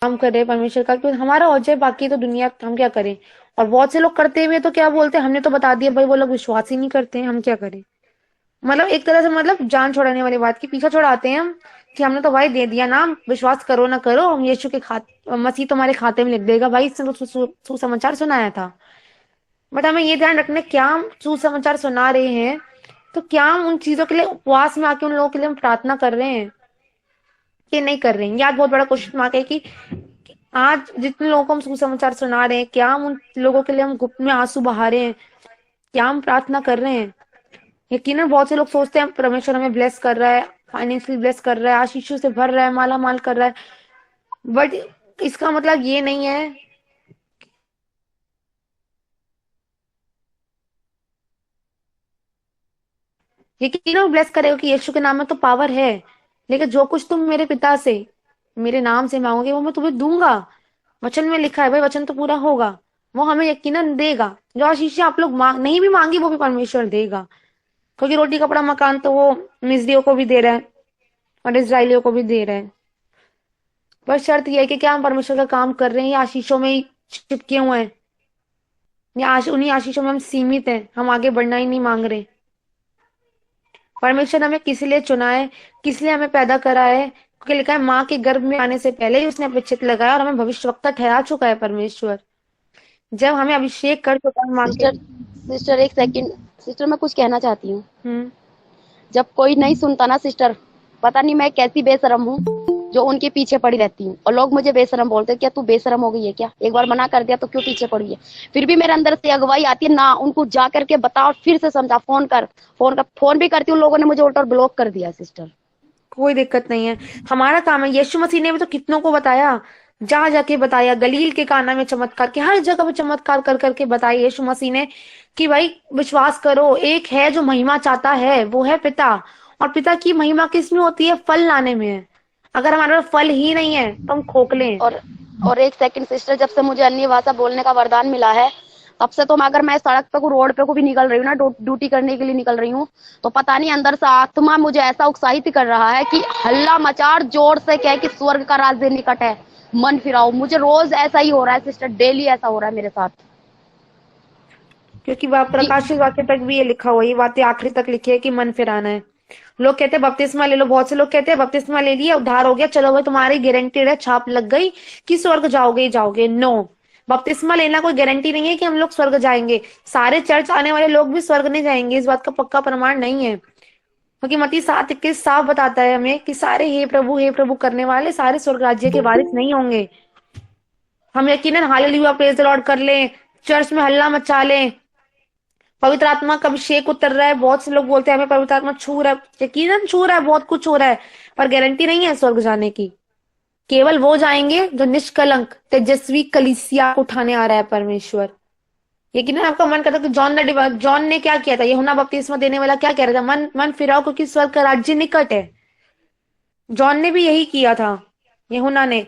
काम कर रहे हैं परमेश्वर का, क्योंकि हमारा हो जाए, बाकी तो दुनिया हम क्या करें। और बहुत से लोग करते हुए तो क्या बोलते हैं, हमने तो बता दिया भाई, वो लोग विश्वास ही नहीं करते हैं, हम क्या करें। मतलब एक तरह से मतलब जान छोड़ाने वाली बात की पीछा छोड़ाते हैं हम, कि हमने तो भाई दे दिया ना, विश्वास करो ना करो, हम यीशु के खाते, मसीह तुम्हारे खाते में लिख देगा भाई, इसने तो सुसमाचार सुनाया था। बट हमें ये ध्यान रखना है, क्या हम सुसमाचार सुना रहे हैं, तो क्या हम उन चीजों के लिए उपवास में आके उन लोगों के लिए हम प्रार्थना कर रहे हैं कि नहीं कर रहे हैं। याद बहुत बड़ा क्वेश्चन मार्क है कि आज जितने लोगों को हम सुसमाचार सुना रहे हैं, क्या हम उन लोगों के लिए हम गुप्त में आंसू बहा रहे हैं, क्या हम प्रार्थना कर रहे हैं। यकीनन बहुत से लोग सोचते हैं परमेश्वर हमें ब्लेस कर रहा है, फाइनेंशियली ब्लेस कर रहा है, आशीषों से भर रहा है, माला माल कर रहा है, बट इसका मतलब ये नहीं है। यकीनन ब्लेस करेगा कि यीशु के नाम में तो पावर है, लेकिन जो कुछ तुम मेरे पिता से मेरे नाम से मांगोगे वो मैं तुम्हें दूंगा। वचन में लिखा है भाई, वचन तो पूरा होगा, वो हमें यकीनन देगा। जो आशीष आप लोग मांग नहीं भी मांगी वो भी परमेश्वर देगा, क्योंकि रोटी कपड़ा मकान तो वो मिस्रियों को भी दे रहा है और इसराइलियों को भी दे रहा है। बस शर्त यह है कि क्या हम परमेश्वर का काम कर रहे हैं या आशीषों में ही चिपके हुए हैं, या उन्हीं आशीषों में हम सीमित हैं, हम आगे बढ़ना ही नहीं मांग रहे। परमेश्वर ने हमें किस लिए चुना है, किस लिए हमें पैदा करा है, क्योंकि लिखा है माँ के गर्भ में आने से पहले ही उसने अभिषेक लगाया और हमें भविष्यवक्ता ठहरा चुका है परमेश्वर। जब हमें अभिषेक कर चुका है माँ के। सिस्टर सिस्टर एक सेकंड, सिस्टर मैं कुछ कहना चाहती हूँ। हम्म। जब कोई नहीं सुनता ना सिस्टर, पता नहीं मैं कैसी बेशरम हूँ जो उनके पीछे पड़ी रहती हूँ, और लोग मुझे बेशरम बोलते हैं, क्या तू बेशरम हो गई है क्या, एक बार मना कर दिया तो क्यों पीछे पड़ी है। फिर भी मेरे अंदर से अगुवाई आती है ना, उनको जा करके बता और फिर से समझा, फोन भी करती हूँ, लोगों ने मुझे उल्टा ब्लॉक कर दिया सिस्टर। कोई दिक्कत नहीं है, हमारा काम है। यीशु मसीह ने भी तो कितनों को बताया, जा जाके बताया, गलील के काना में चमत्कार के, हर जगह पे चमत्कार कर करके बताया यीशु मसीह ने, कि भाई विश्वास करो, एक है जो महिमा चाहता है, वो है पिता। और पिता की महिमा किस में होती है, फल लाने में है। अगर हमारे पास फल ही नहीं है तो हम खोखले हैं। और और एक सेकंड सिस्टर, जब से मुझे अन्य भाषा बोलने का वरदान मिला है, तब से तो अगर मैं सड़क पे को रोड पे को भी निकल रही हूँ ना, ड्यूटी करने के लिए निकल रही हूँ, तो पता नहीं अंदर से आत्मा मुझे ऐसा उत्साहित कर रहा है कि हल्ला मचार जोर से कह कि स्वर्ग का राज्य निकट है, मन फिराओ। मुझे रोज ऐसा ही हो रहा है सिस्टर, डेली ऐसा हो रहा है मेरे साथ क्योंकि कि प्रकाशित वाक्य तक भी ये लिखा हुआ है, ये बातें आखिरी तक लिखी है कि मन फिराना है। लोग कहते हैं बपतिस्मा ले लो, बहुत से लोग कहते हैं बपतिस्मा ले लिया उद्धार हो गया, चलो भाई तुम्हारी गारंटेड है, छाप लग गई कि स्वर्ग जाओगे ही जाओगे। नो, बपतिस्मा लेना कोई गारंटी नहीं है कि हम लोग स्वर्ग जाएंगे। सारे चर्च आने वाले लोग भी स्वर्ग नहीं जाएंगे, इस बात का पक्का प्रमाण नहीं है, क्योंकि मत्ती 7:21 साफ बताता है हमें कि सारे हे प्रभु करने वाले सारे स्वर्ग राज्य के वारिस नहीं होंगे। हम यकीनन हालेलुया प्रेज द लॉर्ड कर लें, चर्च में हल्ला मचा लें, पवित्र आत्मा का अभिषेक उतर रहा है, बहुत से लोग बोलते हैं हमें पवित्र आत्मा छू रहा है, यकीनन छू रहा है, बहुत कुछ हो रहा है, पर गारंटी नहीं है स्वर्ग जाने की। केवल वो जाएंगे जो निष्कलंक तेजस्वी कलीसिया को उठाने आ रहा है परमेश्वर। यकीनन आपका मन करता है कि जॉन ने क्या किया था, यूहन्ना बपतिस्मा देने वाला क्या कह रहा था, मन मन फिराओ क्योंकि स्वर्ग का राज्य निकट है। जॉन ने भी यही किया था, यूहन्ना ने।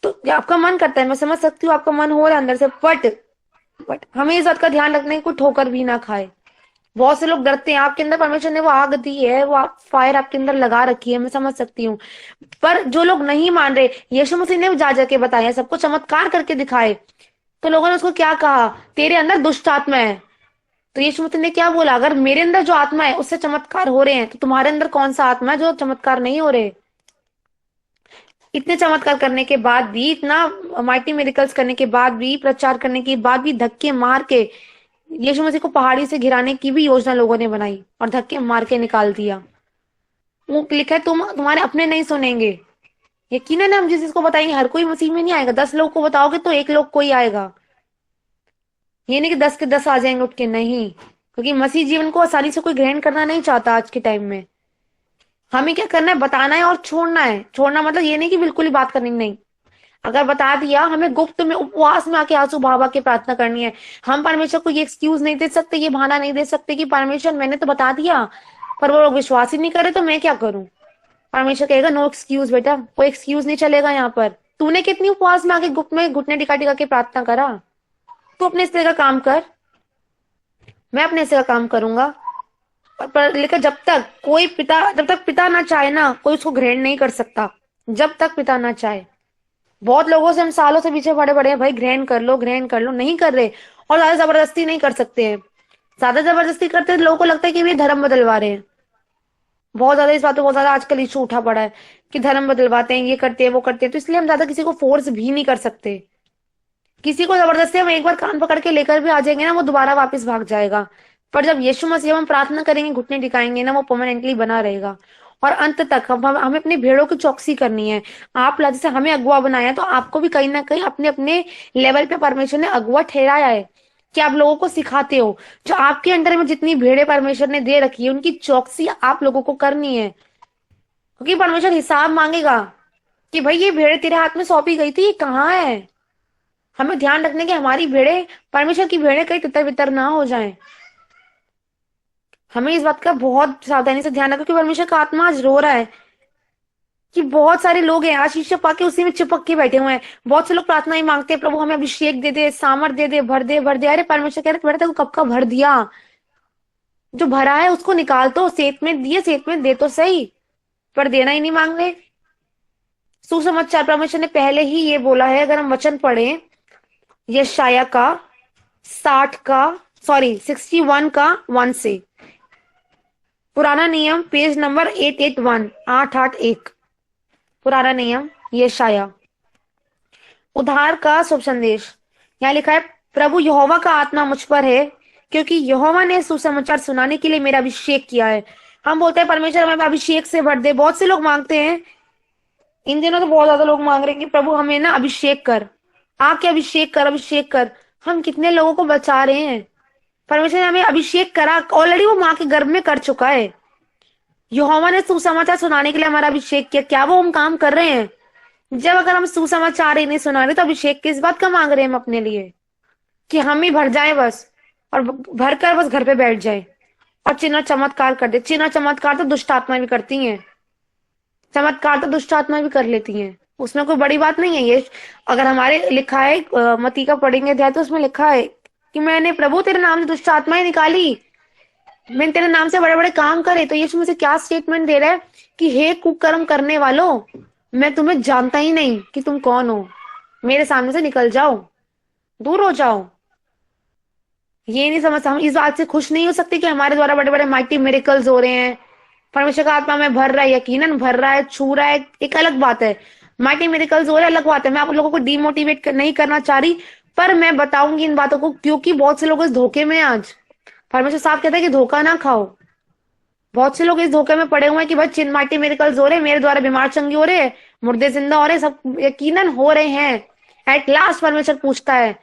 तो आपका मन करता है, मैं समझ सकती हूँ आपका मन हो रहा है अंदर से, बट हमें इस बात का ध्यान रखना है, कोई ठोकर भी ना खाए। बहुत से लोग डरते हैं, आपके अंदर परमेश्वर ने वो आग दी है, वो फायर आपके अंदर लगा रखी है, मैं समझ सकती हूँ। पर जो लोग नहीं मान रहे, यीशु मसीह ने भी जा जाके बताया, सबको चमत्कार करके दिखाए, तो लोगों ने उसको क्या कहा, तेरे अंदर दुष्ट आत्मा है। तो यीशु मसीह ने क्या बोला, अगर मेरे अंदर जो आत्मा है उससे चमत्कार हो रहे हैं, तो तुम्हारे अंदर कौन सा आत्मा है जो चमत्कार नहीं हो रहे। इतने चमत्कार करने के बाद भी, इतना माइटी मेरिकल्स करने के बाद भी, प्रचार करने के बाद भी, धक्के मार के यीशु मसीह को पहाड़ी से गिराने की भी योजना लोगों ने बनाई और धक्के मार के निकाल दिया। वो लिखा है तुम्हारे अपने नहीं सुनेंगे। यकीनन हम जिस जिसको बताएंगे, हर कोई मसीह में नहीं आएगा। 10 लोग को बताओगे तो एक लोग कोई आएगा, ये नहीं कि 10 के 10 आ जाएंगे उठ के, नहीं, क्योंकि मसीह जीवन को आसानी से कोई ग्रहण करना नहीं चाहता आज के टाइम में। हमें क्या करना है, बताना है और छोड़ना है। छोड़ना मतलब ये नहीं कि बिल्कुल ही बात करनी नहीं, अगर बता दिया, हमें गुप्त में उपवास में आके आंसू बहा के प्रार्थना करनी है। हम परमेश्वर को ये एक्सक्यूज नहीं दे सकते, ये बहाना नहीं दे सकते कि परमेश्वर मैंने तो बता दिया पर वो लोग विश्वास ही नहीं करे तो मैं क्या करूं। परमेश्वर कहेगा नो एक्सक्यूज बेटा, कोई एक्सक्यूज नहीं चलेगा यहाँ पर। तूने कितनी उपवास में आके गुप्त में घुटने टिका टिका के प्रार्थना करा, तू अपने हिस्से का काम कर, मैं अपने हिस्से का काम करूंगा। पर लेकिन जब तक पिता ना चाहे ना, कोई उसको ग्रहण नहीं कर सकता, जब तक पिता ना चाहे। बहुत लोगों से हम सालों से पीछे पड़े पड़े हैं, भाई ग्रहण कर लो, ग्रहण कर लो, नहीं कर रहे। और ज्यादा जबरदस्ती नहीं कर सकते हैं। ज्यादा जबरदस्ती करते हैं तो लोगों को लगता है कि वे धर्म बदलवा रहे हैं। बहुत ज्यादा इस बात पे बहुत ज्यादा आजकल इशू उठा पड़ा है कि धर्म बदलवाते हैं, ये करते हैं, वो करते हैं। तो इसलिए हम ज्यादा किसी को फोर्स भी नहीं कर सकते। किसी को जबरदस्ती हम एक बार कान पकड़ के लेकर भी आ जाएंगे ना, वो दोबारा वापस भाग जाएगा। पर जब यीशु मसीह हम प्रार्थना करेंगे, घुटने टिकाएंगे ना, वो परमानेंटली बना रहेगा। और अंत तक हमें अपनी भेड़ों की चौकसी करनी है। आप जैसे हमें अगुआ बनाया, तो आपको भी कहीं ना कहीं अपने अपने लेवल पे परमेश्वर ने अगुआ ठहराया है कि आप लोगों को सिखाते हो। जो आपके अंडर में जितनी भेड़ें परमेश्वर ने दे रखी है, उनकी चौकसी आप लोगों को करनी है। क्योंकि परमेश्वर हिसाब मांगेगा कि भाई ये भेड़ तेरे हाथ में सौंपी गई थी, ये कहाँ है। हमें ध्यान रखने की हमारी भेड़ें, परमेश्वर की भेड़ें कहीं तितर बितर ना हो जाएं। हमें इस बात का बहुत सावधानी से ध्यान रखो कि परमेश्वर का आत्मा आज रो रहा है कि बहुत सारे लोग हैं आज शीशा पाके उसी में चिपक के बैठे हुए हैं। बहुत से लोग प्रार्थना ही मांगते हैं, प्रभु हमें अभिषेक दे दे, सामर्थ दे दे, भर दे, भर दे। अरे परमेश्वर कह रहे बेटा तेरे को कब का भर दिया। जो भरा है उसको निकाल, तो सेत में दिए, सेत में दे तो सही। पर देना ही नहीं मांग रहे। सुसमाचार परमेश्वर ने पहले ही ये बोला है, अगर हम वचन पढ़े यशाया का 60 का, सॉरी 61 का 1 से, पुराना नियम पेज नंबर 881, 881, पुराना नियम यशाया, उद्धार का शुभ संदेश। यहाँ लिखा है, प्रभु यहोवा का आत्मा मुझ पर है, क्योंकि यहोवा ने सुसमाचार सुनाने के लिए मेरा अभिषेक किया है। हम बोलते हैं परमेश्वर हमें अभिषेक से भर दे, बहुत से लोग मांगते हैं। इन दिनों तो बहुत ज्यादा लोग मांग रहे हैं कि प्रभु हमें ना अभिषेक कर, आके अभिषेक कर, अभिषेक कर। हम कितने लोगों को बचा रहे हैं। परमेश्वर ने हमें अभिषेक करा, ऑलरेडी वो माँ के गर्भ में कर चुका है। यहोवा ने सुसमाचार सुनाने के लिए हमारा अभिषेक किया, क्या वो हम काम कर रहे हैं। जब अगर हम सुसमाचार ही नहीं सुना रहे, तो अभिषेक किस बात का मांग रहे हैं हम अपने लिए, कि हम ही भर जाए बस, और भर कर बस घर पे बैठ जाए और चिन्ह चमत्कार कर दे। चिन्ह चमत्कार तो दुष्ट आत्मा भी करती हैं, चमत्कार तो दुष्ट आत्मा भी कर लेती हैं, उसमें कोई बड़ी बात नहीं है। ये अगर हमारे लिखा है मती का पढ़ेंगे अध्याय, तो उसमें लिखा है कि मैंने प्रभु तेरे नाम से दुष्ट आत्माएं निकाली, मैंने तेरे नाम से बड़े बड़े काम करे। तो यीशु मुझे क्या स्टेटमेंट दे रहा है कि हे कुकर्म करने वालों, मैं तुम्हें जानता ही नहीं कि तुम कौन हो, मेरे सामने से निकल जाओ, दूर हो जाओ। ये नहीं समझ, हम इस बात से खुश नहीं हो सकते कि हमारे द्वारा बड़े बड़े माइटी मिरेकल्स हो रहे हैं। परमेश्वर का आत्मा में भर रहा है, यकीनन भर रहा है, छू रहा है, एक अलग बात है। माइटी मिरेकल्स हो रहे अलग बात है। मैं आप लोगों को डिमोटिवेट नहीं करना चाह रही, पर मैं बताऊंगी इन बातों को, क्योंकि बहुत से लोग इस धोखे में आज, परमेश्वर साहब कहते हैं कि धोखा ना खाओ। बहुत से लोग इस धोखे में पड़े हुए हैं कि भाई चिन्ह माइटी मिरेकल्स हो रहे हैं, मेरे द्वारा बीमार चंगे हो रहे हैं, मुर्दे जिंदा हो रहे हैं, सब यकीनन हो रहे हैं। एट लास्ट परमेश्वर पूछता है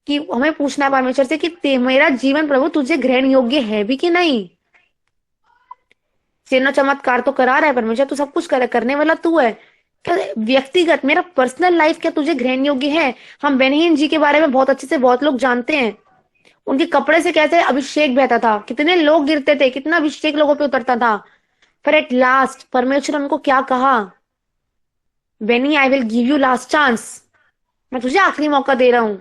कि हमें पूछना है परमेश्वर से कि मेरा जीवन प्रभु तुझे ग्रहण योग्य है भी कि नहीं। चिन्ह चमत्कार तो करा रहा है परमेश्वर, तू सब कुछ करने वाला तू है। क्या व्यक्तिगत मेरा पर्सनल लाइफ क्या तुझे ग्रहण योग्य है। हम बेनहीन जी के बारे में बहुत अच्छे से बहुत लोग जानते हैं। उनके कपड़े से कैसे अभिषेक बहता था, कितने लोग गिरते थे, कितना अभिषेक लोगों पे उतरता था। पर एट लास्ट परमेश्वर उनको क्या कहा, Benny I will give you last chance, मैं तुझे आखिरी मौका दे रहा हूं।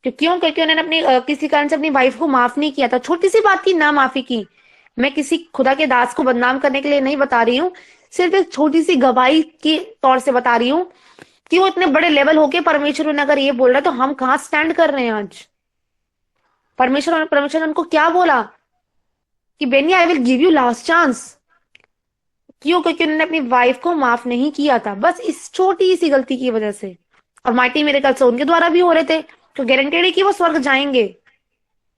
क्यों? क्योंकि उन्होंने अपनी किसी कारण से अपनी वाइफ को माफ नहीं किया था, छोटी सी बात की ना माफी की। मैं किसी खुदा के दास को बदनाम करने के लिए नहीं बता रही हूँ, सिर्फ एक छोटी सी गवाही के तौर से बता रही हूँ कि वो इतने बड़े लेवल होके परमेश्वर उन्हें अगर ये बोल रहा है, तो हम कहाँ स्टैंड कर रहे हैं आज। परमेश्वर ने उनको क्या बोला कि Benny I will give you last chance. क्यों? क्योंकि उन्होंने अपनी वाइफ को माफ नहीं किया था, बस इस छोटी सी गलती की वजह से। और माइटी मिरेकल्स उनके द्वारा भी हो रहे थे, तो गारंटेड है कि वो स्वर्ग जाएंगे।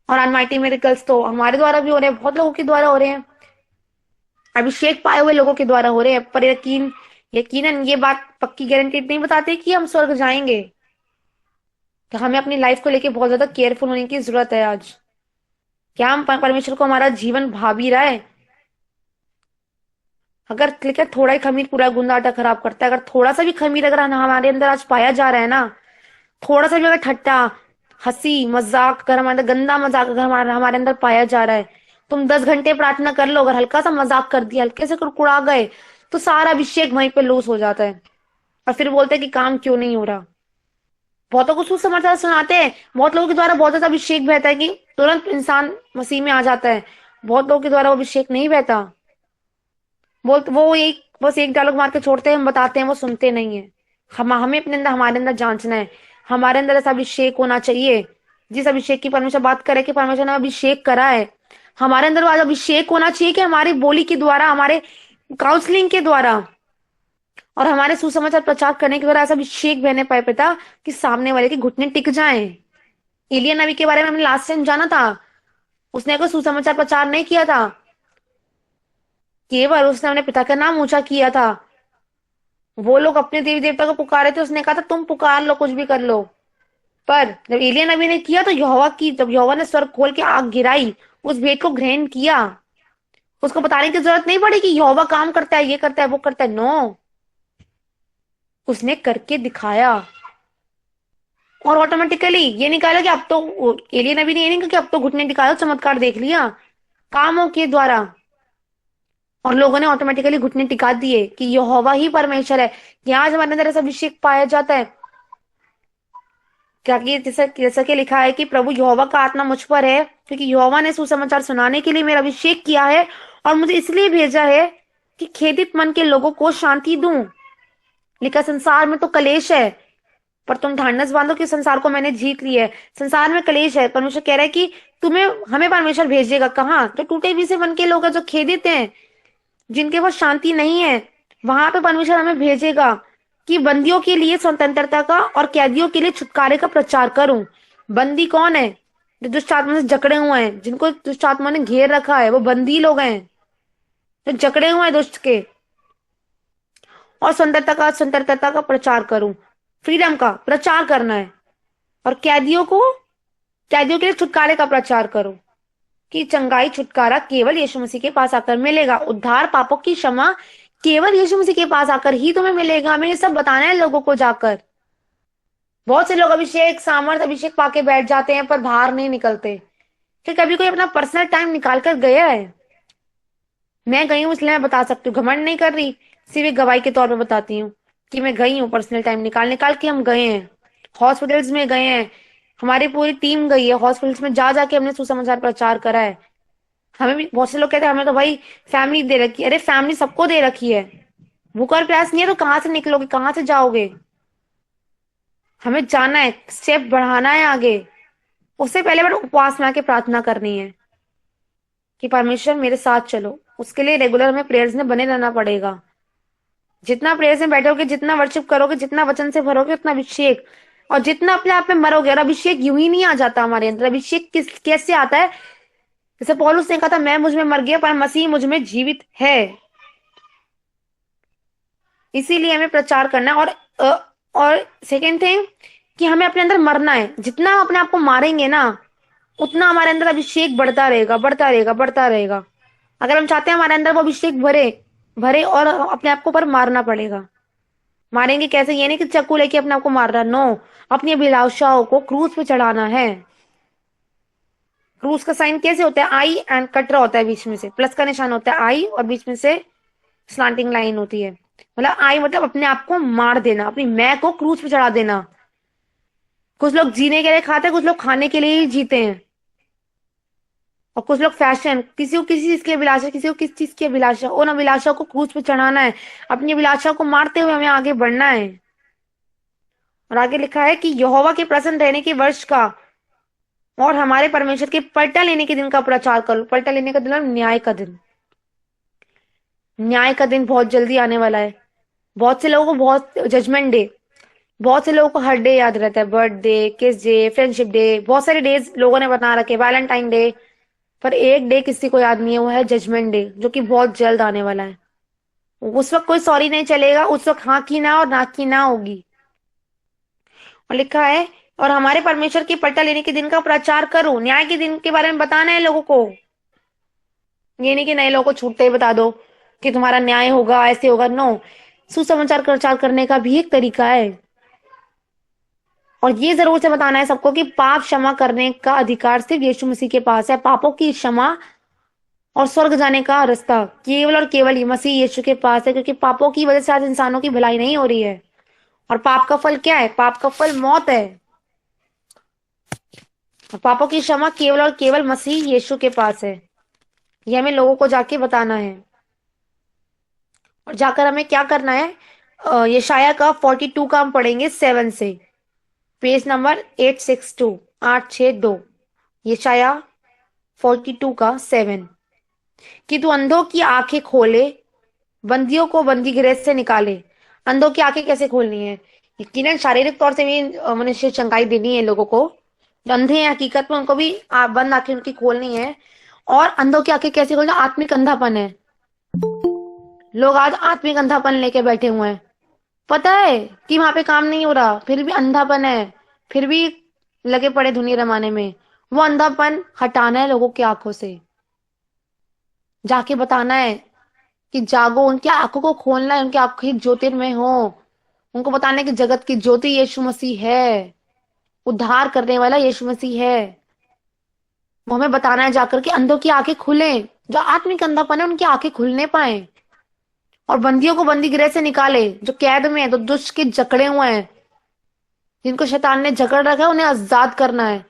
और अनमाइटी मिरेकल्स तो हमारे द्वारा भी हो रहे हैं, बहुत लोगों के द्वारा हो रहे हैं, अभिषेक पाए हुए लोगों के द्वारा हो रहे हैं। पर यकीनन ये बात पक्की गारंटेड नहीं बताते कि हम स्वर्ग जाएंगे। तो हमें अपनी लाइफ को लेके बहुत ज्यादा केयरफुल होने की जरूरत है आज। क्या हम परमेश्वर को हमारा जीवन भा भी रहा है। अगर क्लिकर थोड़ा ही खमीर पूरा गुंदा आटा खराब करता है, अगर थोड़ा सा भी खमीर अगर हमारे अंदर आज पाया जा रहा है ना, थोड़ा सा भी अगर ठट्टा हंसी मजाक अगर हमारे अंदर, गंदा मजाक अगर हमारे अंदर पाया जा रहा है, तुम 10 घंटे प्रार्थना कर लो, अगर हल्का सा मजाक कर दिया, हल्के से कुड़कुड़ा गए, तो सारा अभिषेक वहीं पे लूज हो जाता है। और फिर बोलते हैं कि काम क्यों नहीं हो रहा। बहुतों को सुसमाचार सुनाते हैं, बहुत लोगों के द्वारा बहुत ज्यादा अभिषेक बहता है कि तुरंत इंसान मसीह में आ जाता है। बहुत लोगों के द्वारा वो अभिषेक नहीं बहता। वो एक बस एक डायलॉग मार के छोड़ते हैं, हम बताते हैं, वो सुनते नहीं है। हमें अपने अंदर, हमारे अंदर जांचना है, हमारे अंदर ऐसा अभिषेक होना चाहिए जिस अभिषेक की परमेश्वर बात करे कि परमेश्वर ने अभिषेक करा है। हमारे अंदर वो आज अभिषेक होना चाहिए कि हमारी बोली के द्वारा, हमारे काउंसलिंग के द्वारा और हमारे सुसमाचार प्रचार करने के द्वारा ऐसा अभिषेक बहने पाए पिता कि सामने वाले के घुटने टिक जाएं। एलिया नबी के बारे में हमने लास्ट टाइम जाना था, उसने कोई सुसमाचार प्रचार नहीं किया था, केवल उसने अपने पिता का नाम ऊंचा किया था। वो लोग अपने देवी देवता को पुकारे थे, उसने कहा था तुम पुकार लो, कुछ भी कर लो। पर जब एलिया नबी ने किया तो जब यहोवा ने स्वर्ग खोल के आग गिराई, उस भेद को ग्रहण किया। उसको बताने की जरूरत नहीं पड़ी कि यहोवा काम करता है, ये करता है, वो करता है। नो, उसने करके दिखाया और ऑटोमेटिकली ये निकाला कि अब तो एलिया नबी ने ये नहीं कहा कि अब तो घुटने निकालो, चमत्कार देख लिया, कामों के द्वारा। और लोगों ने ऑटोमेटिकली घुटने टिका दिए कि यहोवा ही परमेश्वर है। यहाँ हमारे अंदर ऐसा अभिषेक पाया जाता है क्या कि जैसा जैसा कि लिखा है कि प्रभु यहोवा का आत्मा मुझ पर है, क्योंकि यहोवा ने सुसमाचार सुनाने के लिए मेरा अभिषेक किया है और मुझे इसलिए भेजा है कि खेदित मन के लोगों को शांति दूं। लिखा संसार में तो कलेश है, पर तुम ढांढस बांधो कि संसार को मैंने जीत लिया है। संसार में कलेश है, परमेश्वर कह रहा है कि तुम्हें, हमें परमेश्वर भेजेगा कहाँ? जो टूटे हुए से मन के लोग हैं, जो खेदित हैं, जिनके पास शांति नहीं है, वहां पे परमेश्वर हमें भेजेगा कि बंदियों के लिए स्वतंत्रता का और कैदियों के लिए छुटकारे का प्रचार करूं। बंदी कौन है? जो दुष्ट आत्मा से जकड़े हुए हैं, जिनको दुष्ट आत्मा ने घेर रखा है, वो बंदी लोग हैं जो जकड़े हुए हैं दुष्ट के। और स्वतंत्रता का प्रचार करूं, फ्रीडम का प्रचार करना है। और कैदियों के लिए छुटकारे का प्रचार करूं कि चंगाई छुटकारा केवल यीशु मसीह के पास आकर मिलेगा। उद्धार, पापों की क्षमा केवल यीशु मसीह के पास आकर ही तुम्हें मिलेगा। हमें ये सब बताना है लोगों को जाकर। बहुत से लोग अभिषेक, सामर्थ, अभिषेक पाके बैठ जाते हैं पर बाहर नहीं निकलते। फिर कभी कोई अपना पर्सनल टाइम निकाल कर गया है? मैं गई हूँ इसलिए मैं बता सकती हूँ, घमंड नहीं कर रही, सिर्फ एक गवाही के तौर पे बताती हूँ कि मैं गई हूँ। पर्सनल टाइम निकाल निकाल के हम गए हैं, हॉस्पिटल्स में गए हैं, हमारी पूरी टीम गई है हॉस्पिटल्स में, जा जाके हमने सुसमाचार प्रचार करा है। हमें भी बहुत से लोग कहते हैं हमें तो भाई फैमिली दे रखी है। अरे फैमिली सबको दे रखी है, भूख और प्यास नहीं है तो कहाँ से निकलोगे, कहाँ से जाओगे? हमें जाना है, स्टेप बढ़ाना है आगे। उससे पहले बड़ा उपवास में आके प्रार्थना करनी है कि परमेश्वर मेरे साथ चलो। उसके लिए रेगुलर हमें प्रेयर्स में बने रहना पड़ेगा। जितना प्रेयर्स में बैठोगे, जितना वर्शिप करोगे, जितना वचन से भरोगे, उतना अभिषेक, और जितना अपने आप में मरोगे। और अभिषेक यूं ही नहीं आ जाता हमारे अंदर। अभिषेक कैसे आता है? जैसे पौलुस ने कहा था, मैं मुझ में मर गया पर मसीह मुझ में जीवित है। इसीलिए हमें प्रचार करना है। और सेकेंड थिंग कि हमें अपने अंदर मरना है। जितना हम अपने आप को मारेंगे ना, उतना हमारे अंदर अभिषेक बढ़ता रहेगा, बढ़ता रहेगा, बढ़ता रहेगा। अगर हम चाहते हैं हमारे अंदर वो अभिषेक भरे भरे, और अपने आप को पर मारना पड़ेगा। मारेंगे कैसे? ये नहीं कि चाकू लेके अपने आप को मार रहा, नो, अपनी अभिलाषाओं को क्रूस पे चढ़ाना है। क्रूस का साइन कैसे होता है? आई एंड कटरा होता है, बीच में से प्लस का निशान होता है आई, और बीच में से स्लांटिंग लाइन होती है। मतलब आई मतलब अपने आप को मार देना, अपनी मैं को क्रूस पे चढ़ा देना। कुछ लोग जीने के लिए खाते हैं, कुछ लोग खाने के लिए ही जीते हैं। और कुछ लोग फैशन, किसी को किसी चीज की अभिलाषा, किसी को किस चीज की अभिलाषा, उन अभिलाषा को क्रूस पे चढ़ाना है। अपनी अभिलाषा को मारते हुए हमें आगे बढ़ना है। और आगे लिखा है कि यहोवा के प्रसन्न रहने के वर्ष का और हमारे परमेश्वर के पलटा लेने के दिन का प्रचार करो। पलटा लेने का दिन मतलब न्याय का दिन। न्याय का दिन बहुत जल्दी आने वाला है। बहुत से लोगों को बहुत जजमेंट डे, बहुत से लोगों को हर डे याद रहता है, बर्थडे, किस डे, फ्रेंडशिप डे, बहुत सारे डेज लोगों ने बना रखे, वैलेंटाइन डे, पर एक डे किसी को याद नहीं है, वो है जजमेंट डे, जो कि बहुत जल्द आने वाला है। उस वक्त कोई सॉरी नहीं चलेगा, उस वक्त हाँ की ना और ना की ना होगी। और लिखा है और हमारे परमेश्वर की पलटा लेने के दिन का प्रचार करो। न्याय के दिन के बारे में बताना है लोगों को। ये नहीं कि नए लोगों को छूटते ही बता दो कि तुम्हारा न्याय होगा, ऐसे होगा, नो। सुसमाचार प्रचार करने का भी एक तरीका है। और ये जरूर से बताना है सबको कि पाप क्षमा करने का अधिकार सिर्फ यीशु मसीह के पास है। पापों की क्षमा और स्वर्ग जाने का रास्ता केवल और केवल ही मसीह यीशु के पास है, क्योंकि पापों की वजह से आज इंसानों की भलाई नहीं हो रही है। और पाप का फल क्या है? पाप का फल मौत है। और पापों की क्षमा केवल और केवल मसीह यीशु के पास है। यह हमें लोगों को जाके बताना है। और जाकर हमें क्या करना है? यशाया का 42 का हम पढ़ेंगे 7 से, पेज नंबर 862, 862, यशाया 42 का 7। कि तू अंधों की आंखें खोले, बंदियों को बंदी गृह से निकाले। अंधों की आंखें कैसे खोलनी है? यकीनन शारीरिक तौर से भी मनुष्य चंगाई देनी है लोगों को, जो अंधे हैं हकीकत में उनको भी बंद आंखें उनकी खोलनी है। और अंधों की आंखें कैसे खोलना? आत्मिक अंधापन है। लोग आज आत्मिक अंधापन लेके बैठे हुए हैं, पता है कि वहां पे काम नहीं हो रहा, फिर भी अंधापन है, फिर भी लगे पड़े धुनी रमाने में। वो अंधापन हटाना है लोगों की आंखों से, जाके बताना है कि जागो, उनकी आंखों को खोलना है, उनकी आंखें ज्योतिर्मय हो। उनको बताना है कि जगत की ज्योति यीशु मसीह है, उद्धार करने वाला यीशु मसीह है। वो हमें बताना है जाकर के अंधों की आंखें खुले, जो आत्मिक अंधापन है उनकी आंखें खुलने पाए। और बंदियों को बंदी गृह से निकाले, जो कैद में है, जो दुष्ट के जकड़े हुए हैं, जिनको शैतान ने जकड़ रखा है, उन्हें आजाद करना है।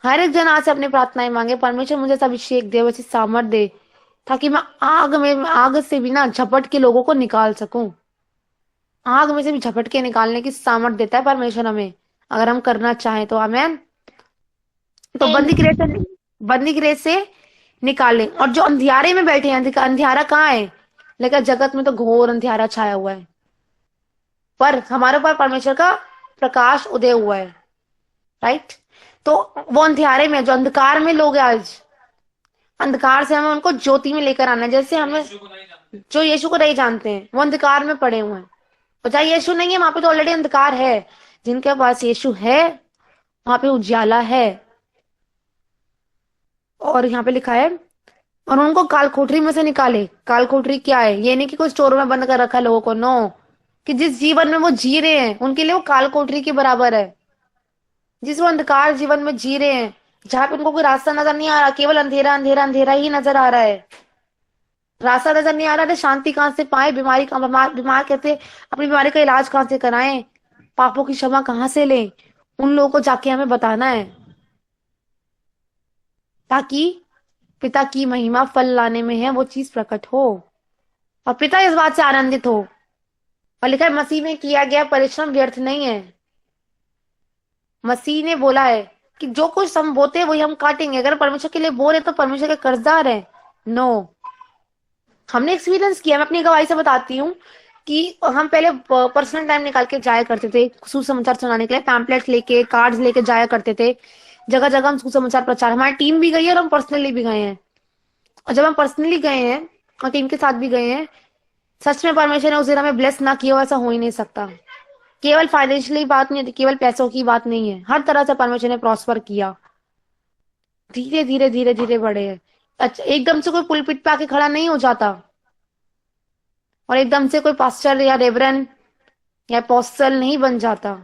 हर एक जन आज से अपनी प्रार्थनाएं मांगे, परमेश्वर मुझे ऐसा अभिषेक दे, वैसे सामर्थ दे, ताकि मैं आग से भी ना झपट के लोगों को निकाल सकूं। आग में से भी झपट के निकालने की सामर्थ देता है परमेश्वर हमें, अगर हम करना चाहें तो। आमेन। तो बंदी गृह से निकाले। और जो अंधियारे में बैठे हैं, अंधियारा कहाँ है? लेकिन जगत में तो घोर अंधियारा छाया हुआ है, पर हमारे ऊपर परमेश्वर का प्रकाश उदय हुआ है। राइट। तो वो अंधियारे में, जो अंधकार में लोग हैं आज, अंधकार से हमें उनको ज्योति में लेकर आना है। जैसे हमें जो यीशु को नहीं जानते हैं, वो अंधकार में पड़े हुए हैं। और जहाँ यीशु नहीं है वहां पे तो ऑलरेडी अंधकार है। जिनके पास यीशु है वहां पे उजाला है। और यहाँ पे लिखा है, और उनको काल कोठरी में से निकाले। काल कोठरी क्या है? ये नहीं कि कोई स्टोर में बंद कर रखा है लोगों को, नो, कि जिस जीवन में वो जी रहे हैं उनके लिए वो काल कोठरी के बराबर है। जिस वो अंधकार जीवन में जी रहे हैं, जहां पे उनको कोई रास्ता नजर नहीं आ रहा, केवल अंधेरा अंधेरा अंधेरा ही नजर आ रहा है, रास्ता नजर नहीं आ रहा है, शांति कहां से पाए, बीमारी कहां, बीमार कहते अपनी बीमारी का इलाज कहां से कराएं, पापों की क्षमा कहां से लें, उन लोगों को जाके हमें बताना है, ताकि पिता की महिमा फल लाने में है वो चीज प्रकट हो और पिता इस बात से आनंदित हो। और लिखा है मसीह में किया गया परिश्रम व्यर्थ नहीं है। मसीह ने बोला है कि जो कुछ हम बोते हैं वही हम काटेंगे। अगर परमेश्वर के लिए बोल रहे तो परमेश्वर के कर्जदार है? नो। हमने एक्सपीरियंस किया, मैं अपनी गवाही से बताती हूँ कि हम पहले पर्सनल टाइम निकाल के जाया करते थे सुसमाचार सुनाने के लिए, पैम्पलेट लेके, कार्ड्स लेके जाया करते थे जगह जगह। हम सुसमाचार प्रचार, हमारी टीम भी गई है और हम पर्सनली भी गए हैं। और जब हम पर्सनली गए हैं और टीम के साथ भी गए हैं, सच में परमेश्वर ने उस दिन हमें ब्लेस ना किया हो ऐसा हो ही नहीं सकता। केवल फाइनेंशियली बात नहीं है, केवल पैसों की बात नहीं है, हर तरह से परमेश्वर ने प्रॉस्पर किया। धीरे धीरे धीरे धीरे बढ़े हैं। अच्छा, एकदम से कोई पुलपिट पे आके खड़ा नहीं हो जाता और एकदम से कोई पास्टर या रेवरन या अपोस्टल नहीं बन जाता।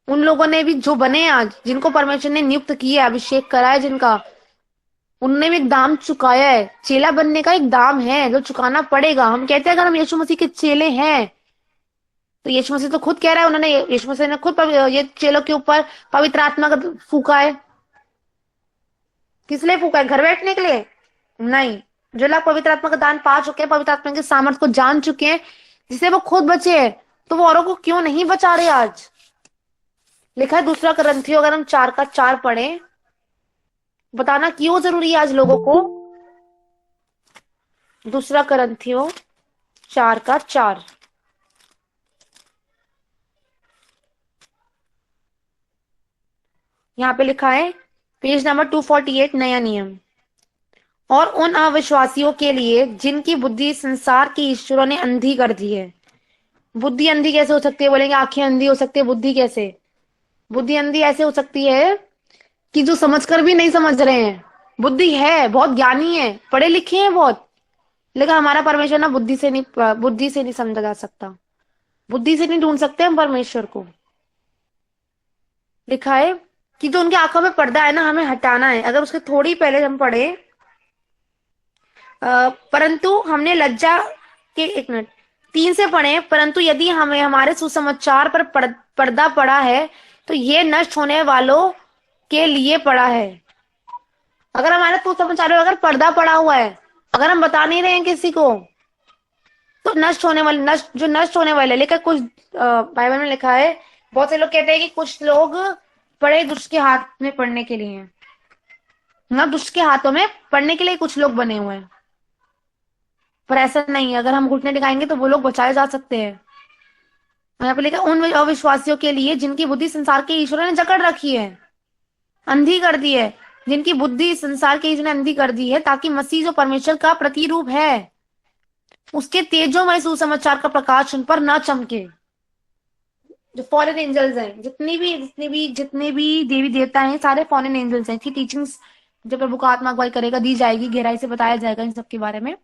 उन लोगों ने भी जो बने आज, जिनको परमेश्वर ने नियुक्त किया, अभिषेक करा है जिनका, उनने भी एक दाम चुकाया है। चेला बनने का एक दाम है जो चुकाना पड़ेगा। हम कहते हैं अगर हम यीशु मसीह के चेले हैं, तो यीशु मसीह तो खुद कह रहा है, उन्होंने, यीशु मसीह ने खुद ये चेलों के ऊपर पवित्र आत्मा का फूका है। किस लिए फूका है? घर बैठने के लिए? नहीं। जो लोग पवित्र आत्मा का दान पा चुके हैं, पवित्र आत्मा के सामर्थ को जान चुके हैं, जिसे वो खुद बचे हैं, तो वो औरों को क्यों नहीं बचा रहे आज? लिखा है दूसरा करंथियों, अगर हम 4:4 पढ़े, बताना क्यों जरूरी है आज लोगों को। दूसरा करंथियों 4:4, यहाँ पे लिखा है पेज नंबर 248, नया नियम। और उन अविश्वासियों के लिए जिनकी बुद्धि संसार के ईश्वरों ने अंधी कर दी है। बुद्धि अंधी कैसे हो सकती है? बोलेंगे आंखें अंधी हो सकती है, बुद्धि कैसे? बुद्धि अंधी ऐसे हो सकती है कि जो समझकर भी नहीं समझ रहे हैं। बुद्धि है, बहुत ज्ञानी है, पढ़े लिखे हैं बहुत, लेकिन हमारा परमेश्वर ना बुद्धि से नहीं समझा जा सकता। बुद्धि से नहीं ढूंढ सकते हम परमेश्वर को। लिखा है कि जो उनकी आंखों में पर्दा है ना, हमें हटाना है। अगर उसके थोड़ी पहले हम पढ़े, परंतु हमने लज्जा के, 1 मिनट, 3 से पढ़े, परंतु यदि हमें हमारे सुसमाचार पर पर्दा पड़ा है तो ये नष्ट होने वालों के लिए पड़ा है। अगर हमारे सुसमाचार पर अगर पर्दा पड़ा हुआ है, अगर हम बता नहीं रहे हैं किसी को, तो नष्ट होने वाले, नष्ट होने वाले, लेकिन कुछ बाइबल में लिखा है, बहुत से लोग कहते हैं कि कुछ लोग पड़े दुष्ट के हाथ में पड़ने के लिए हैं। ना, दुष्ट के हाथों में पड़ने के लिए कुछ लोग बने हुए हैं, पर ऐसा नहीं है। अगर हम घुटने टिकाएंगे तो वो लोग बचाए जा सकते हैं। यहाँ पे लिखा है, उन अविश्वासियों के लिए जिनकी बुद्धि संसार के ईश्वर ने जकड़ रखी है, अंधी कर दी है, जिनकी बुद्धि संसार के ईश्वर ने अंधी कर दी है, ताकि मसीह जो परमेश्वर का प्रतिरूप है, उसके तेजोमय सुसमाचार का प्रकाश उन पर न चमके। जो फॉरेन एंजल्स हैं, जितने भी देवी देवता हैं, सारे फॉरेन एंजल्स हैं। इसकी टीचिंग्स जब प्रभु का आत्मा अगुवाई करेगा दी जाएगी, गहराई से बताया जाएगा इन सब के बारे में।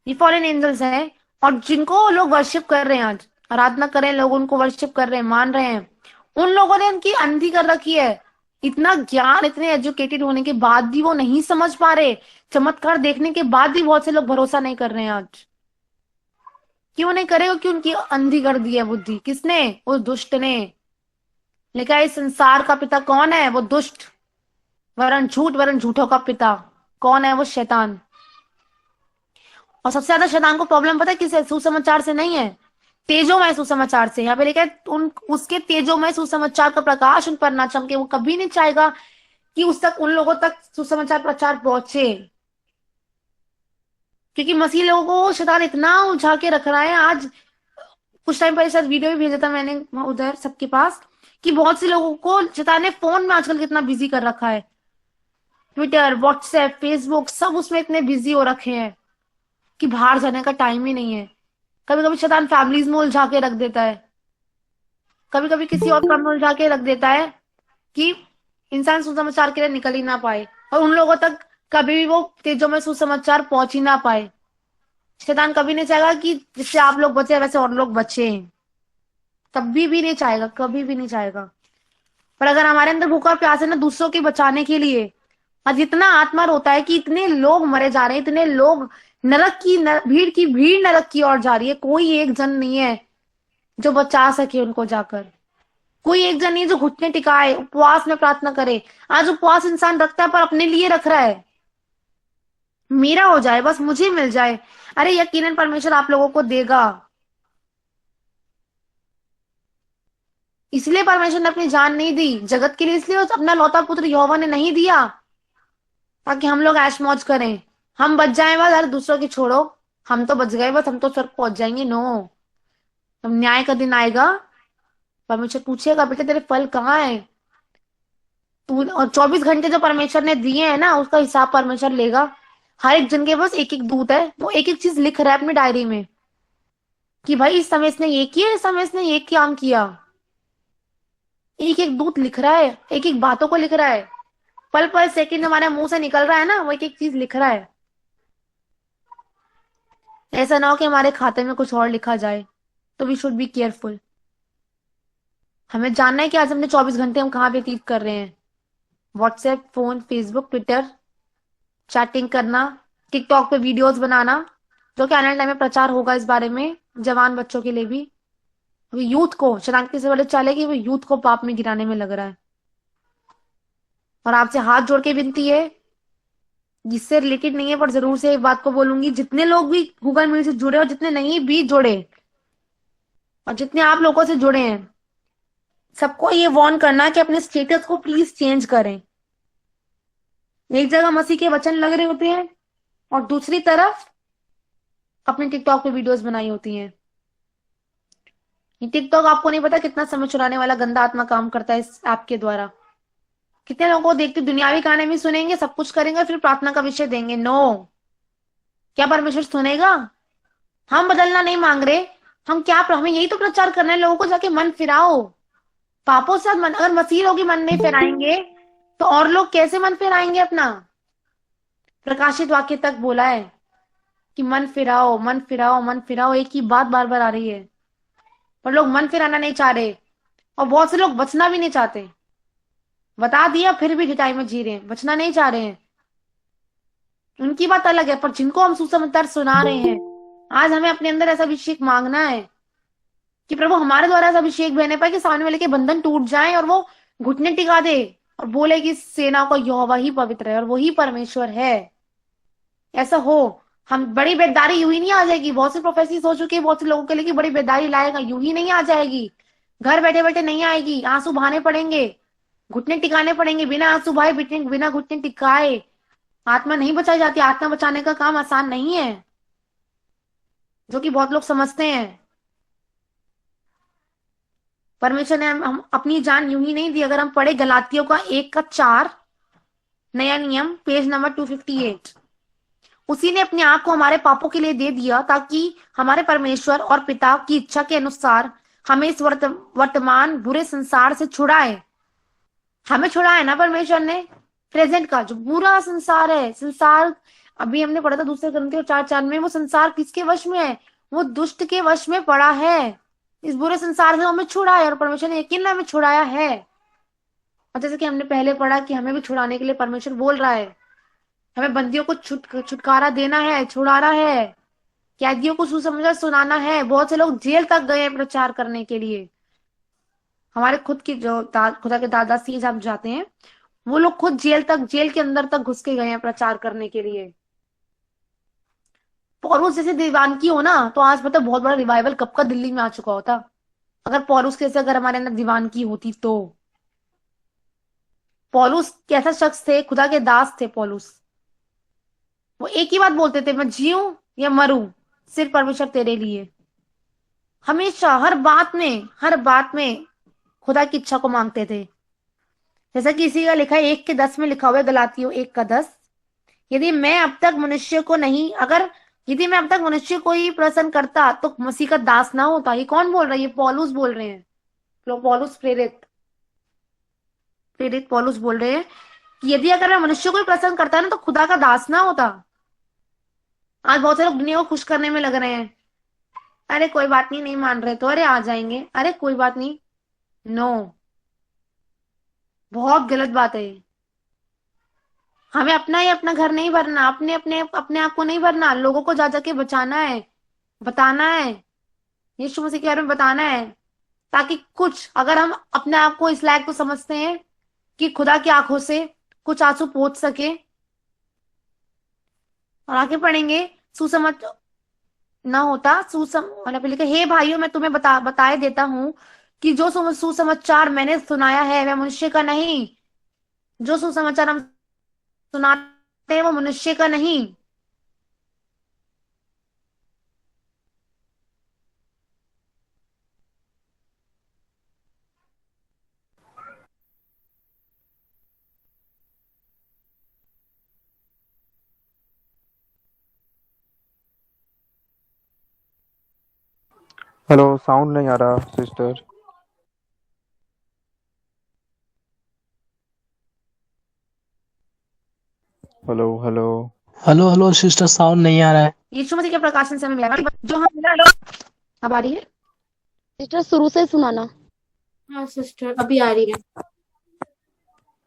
ये फॉरेन एंजल्स हैं, और जिनको लोग वर्शिप कर रहे हैं, आज आराधना कर रहे हैं लोग, उनको वर्शिप कर रहे हैं, मान रहे हैं, उन लोगों ने उनकी अंधी कर रखी है। इतना ज्ञान, इतने एजुकेटेड होने के बाद भी वो नहीं समझ पा रहे। चमत्कार देखने के बाद भी बहुत से लोग भरोसा नहीं कर रहे हैं आज। क्यों नहीं करेगा? क्यों? उनकी अंधी कर दी है बुद्धि। किसने? उस दुष्ट ने। लिखा है, इस संसार का पिता कौन है? वो दुष्ट, वरन झूठों का पिता कौन है? वो शैतान। और सबसे ज्यादा शैतान को प्रॉब्लम पता है किससे? सुसमाचार से नहीं है, तेजोमय सुसमाचार से। यहाँ पे लिखा है, उन उसके तेजोमय सुसमाचार का प्रकाश उन पर ना चमके। वो कभी नहीं चाहेगा कि उन लोगों तक सुसमाचार प्रचार पहुंचे, क्योंकि मसीह लोगों को शैतान इतना उलझा के रख रहा है। आज कुछ टाइम पहले शायद वीडियो भी भेजा था मैंने उधर सबके पास, कि बहुत से लोगों को शैतान ने फोन में आजकल कितना बिजी कर रखा है। ट्विटर, व्हाट्सएप, फेसबुक, सब उसमें इतने बिजी हो रखे हैं कि बाहर जाने का टाइम ही नहीं है। कभी कभी शैतान फैमिलीज में उलझा के रख देता है, कभी कभी किसी और काम में उलझा के रख देता है कि इंसान सुसमाचार के लिए निकल ही ना पाए, और उन लोगों तक कभी भी वो तेजों में सुसमाचार पहुंच ही ना पाए। शैतान कभी नहीं चाहेगा कि जिससे आप लोग बचे वैसे और लोग बचे। कभी भी नहीं चाहेगा, कभी भी नहीं चाहेगा। पर अगर हमारे अंदर भूख और प्यास है ना दूसरों के बचाने के लिए, आज इतना आत्मा रोता है कि इतने लोग मरे जा रहे हैं, इतने लोग भीड़ की भीड़ नरक की ओर जा रही है। कोई एक जन नहीं है जो बचा सके उनको जाकर। कोई एक जन नहीं है जो घुटने टिकाए, उपवास में प्रार्थना करे। आज उपवास इंसान रखता है पर अपने लिए रख रहा है, मेरा हो जाए, बस मुझे मिल जाए। अरे यकीनन परमेश्वर आप लोगों को देगा। इसलिए परमेश्वर ने अपनी जान नहीं दी जगत के लिए, इसलिए अपना लौता पुत्र यहोवा ने नहीं दिया ताकि हम लोग ऐश मौज करें, हम बच जाएं बस। अरे दूसरों की छोड़ो, हम तो बच गए बस, हम तो स्वर्ग पहुंच जाएंगे। नो, जब न्याय का दिन आएगा परमेश्वर पूछेगा, बेटे तेरे फल कहाँ है? तू, और 24 घंटे जो परमेश्वर ने दिए हैं ना, उसका हिसाब परमेश्वर लेगा। हर एक जन के पास एक एक दूत है, वो एक एक चीज लिख रहा है अपनी डायरी में कि भाई इस समय इसने ये किया, इस समय इसने ये काम किया। एक एक दूत लिख रहा है, एक एक बातों को लिख रहा है। पल पल सेकंड हमारे मुंह से निकल रहा है ना, वो एक एक चीज लिख रहा है। ऐसा ना हो कि हमारे खाते में कुछ और लिखा जाए, तो वी शुड बी केयरफुल। हमें जानना है कि आज हमने 24 घंटे हम कहाँ व्यतीत कर रहे हैं। WhatsApp, phone, Facebook, Twitter, chatting करना, टिकटॉक पे वीडियोस बनाना, जो कि आने वाले टाइम में प्रचार होगा इस बारे में, जवान बच्चों के लिए भी। अभी यूथ को शैतान से बड़े चाले कि वो यूथ को पाप में गिराने में लग रहा है। और आपसे हाथ जोड़ के विनती है, जिससे रिलेटेड नहीं है पर जरूर से एक बात को बोलूंगी, जितने लोग भी गूगल मीट से जुड़े और जितने नहीं भी जुड़े, और जितने आप लोगों से जुड़े हैं, सबको ये वार्न करना कि अपने स्टेटस को प्लीज चेंज करें। एक जगह मसीह के वचन लग रहे होते हैं और दूसरी तरफ अपने टिकटॉक पे वीडियोस बनाई होती हैं। ये टिकटॉक आपको नहीं पता कितना समय चुराने वाला गंदा आत्मा काम करता है इस ऐप के द्वारा। कितने लोगों को देखते दुनियावी गाने भी सुनेंगे, सब कुछ करेंगे, फिर प्रार्थना का विषय देंगे। नो, क्या परमेश्वर सुनेगा? हम बदलना नहीं मांग रहे, हम क्या, हमें यही तो प्रचार करना है, लोगों को जाके मन फिराओ पापों से। अगर मसीह लोग ही मन नहीं फिराएंगे तो और लोग कैसे मन फिराएंगे अपना? प्रकाशित वाक्य तक बोला है कि मन फिराओ, मन फिराओ, मन फिराओ, एक ही बात बार बार आ रही है, पर लोग मन फिराना नहीं चाह रहे। और बहुत से लोग बचना भी नहीं चाहते, बता दिया फिर भी ढिठाई में जी रहे हैं, बचना नहीं चाह रहे हैं। उनकी बात अलग है, पर जिनको हम सुसमाचार सुना रहे हैं, आज हमें अपने अंदर ऐसा अभिषेक मांगना है कि प्रभु हमारे द्वारा ऐसा अभिषेक बहने पाए कि सामने वाले के बंधन टूट जाए और वो घुटने टिका दे और बोले कि सेना का यहोवा ही पवित्र है और वही परमेश्वर है। ऐसा हो हम बड़ी बेदारी यूं ही नहीं आ जाएगी। बहुत सी प्रोफेसीज हो चुकी है बहुत से लोगों के लिए कि बड़ी बेदारी लाएगा, यूं ही नहीं आ जाएगी। घर बैठे बैठे नहीं आएगी, आंसू बहाने पड़ेंगे, घुटने टिकाने पड़ेंगे। बिना आंसू बहाए, बिना घुटने टिकाए आत्मा नहीं बचाई जाती। आत्मा बचाने का काम आसान नहीं है, जो कि बहुत लोग समझते हैं। परमेश्वर ने हम अपनी जान यूं ही नहीं दी। अगर हम पढ़े गलातियों का 1:4 नया नियम पेज नंबर 258, उसी ने अपने आप को हमारे पापों के लिए दे दिया ताकि हमारे परमेश्वर और पिता की इच्छा के अनुसार हमें इस वर्तमान बुरे संसार से छुड़ाए। हमें छुड़ाए ना परमेश्वर ने। प्रेजेंट का जो बुरा संसार है, संसार अभी हमने पढ़ा था दूसरे ग्रंथियों 4:4 में, वो संसार किसके वश में है? वो दुष्ट के वश में पड़ा है। इस बुरे संसार से हमें छुड़ाया, और परमेश्वर ने यकीन हमें छुड़ाया है। और जैसे कि हमने पहले पढ़ा कि हमें भी छुड़ाने के लिए परमेश्वर बोल रहा है। हमें बंदियों को छुटकारा देना है, छुड़ाना है, कैदियों को सुसमाचार सुनाना है। बहुत से लोग जेल तक गए हैं प्रचार करने के लिए। हमारे खुद की जो खुदा के दादा सी साहब जाते हैं, वो लोग खुद जेल के अंदर तक घुस के गए हैं प्रचार करने के लिए। पौलुस जैसे दीवानगी हो ना, तो आज पता बहुत बड़ा रिवाइवल कब का दिल्ली में आ चुका होता। अगर पौलुस जैसे अगर हमारे अंदर दीवानगी होती तो। पौलुस कैसा शख्स थे? खुदा के दास थे पौलुस। वो एक ही बात बोलते थे, मैं जीऊं या मरूं, सिर्फ परमेश्वर तेरे लिए। हमेशा हर बात में खुदा की इच्छा को मांगते थे। जैसा कि इसी का लिखा है 1:10 में लिखा हुआ है, गलातियों 1:10, यदि मैं अब तक मनुष्य को नहीं अगर यदि मैं अब तक मनुष्य को ही प्रसन्न करता तो मसीह का दास ना होता। ये कौन बोल रहा है? ये पौलुस बोल रहे हैं। लोग पौलुस प्रेरित पौलुस बोल रहे हैं कि यदि अगर मैं मनुष्य को ही प्रसन्न करता ना तो खुदा का दास ना होता। आज बहुत से लोग दुनिया को खुश करने में लग रहे हैं। अरे कोई बात नहीं, नहीं मान रहे तो अरे आ जाएंगे, अरे कोई बात नहीं। नो, बहुत गलत बात है ये। हमें अपना घर नहीं भरना, अपने आप को नहीं भरना। लोगों को जा जाके बचाना है, बताना है, यीशु मसीह के बारे में बताना है, ताकि कुछ अगर हम अपने आप को इस लायक तो समझते हैं कि खुदा की आंखों से कुछ आंसू पोंछ सके। और आगे पढ़ेंगे, सुसमझ ना होता मतलब लिखा, हे भाइयों मैं तुम्हें बताए देता हूं कि जो सुसमाचार मैंने सुनाया है वह मनुष्य का नहीं। जो सुसमाचार हम सुनाते हैं वो मनुष्य का नहीं। हेलो, साउंड नहीं आ रहा sister. Hello hello. Hello hello sister, sound नहीं आ रहा है। यीशु मसीह के प्रकाशन से हमें मिला जो हम मिला। अब आ रही है? सिस्टर शुरू से सुनाना। हाँ सिस्टर, अभी आ रही है।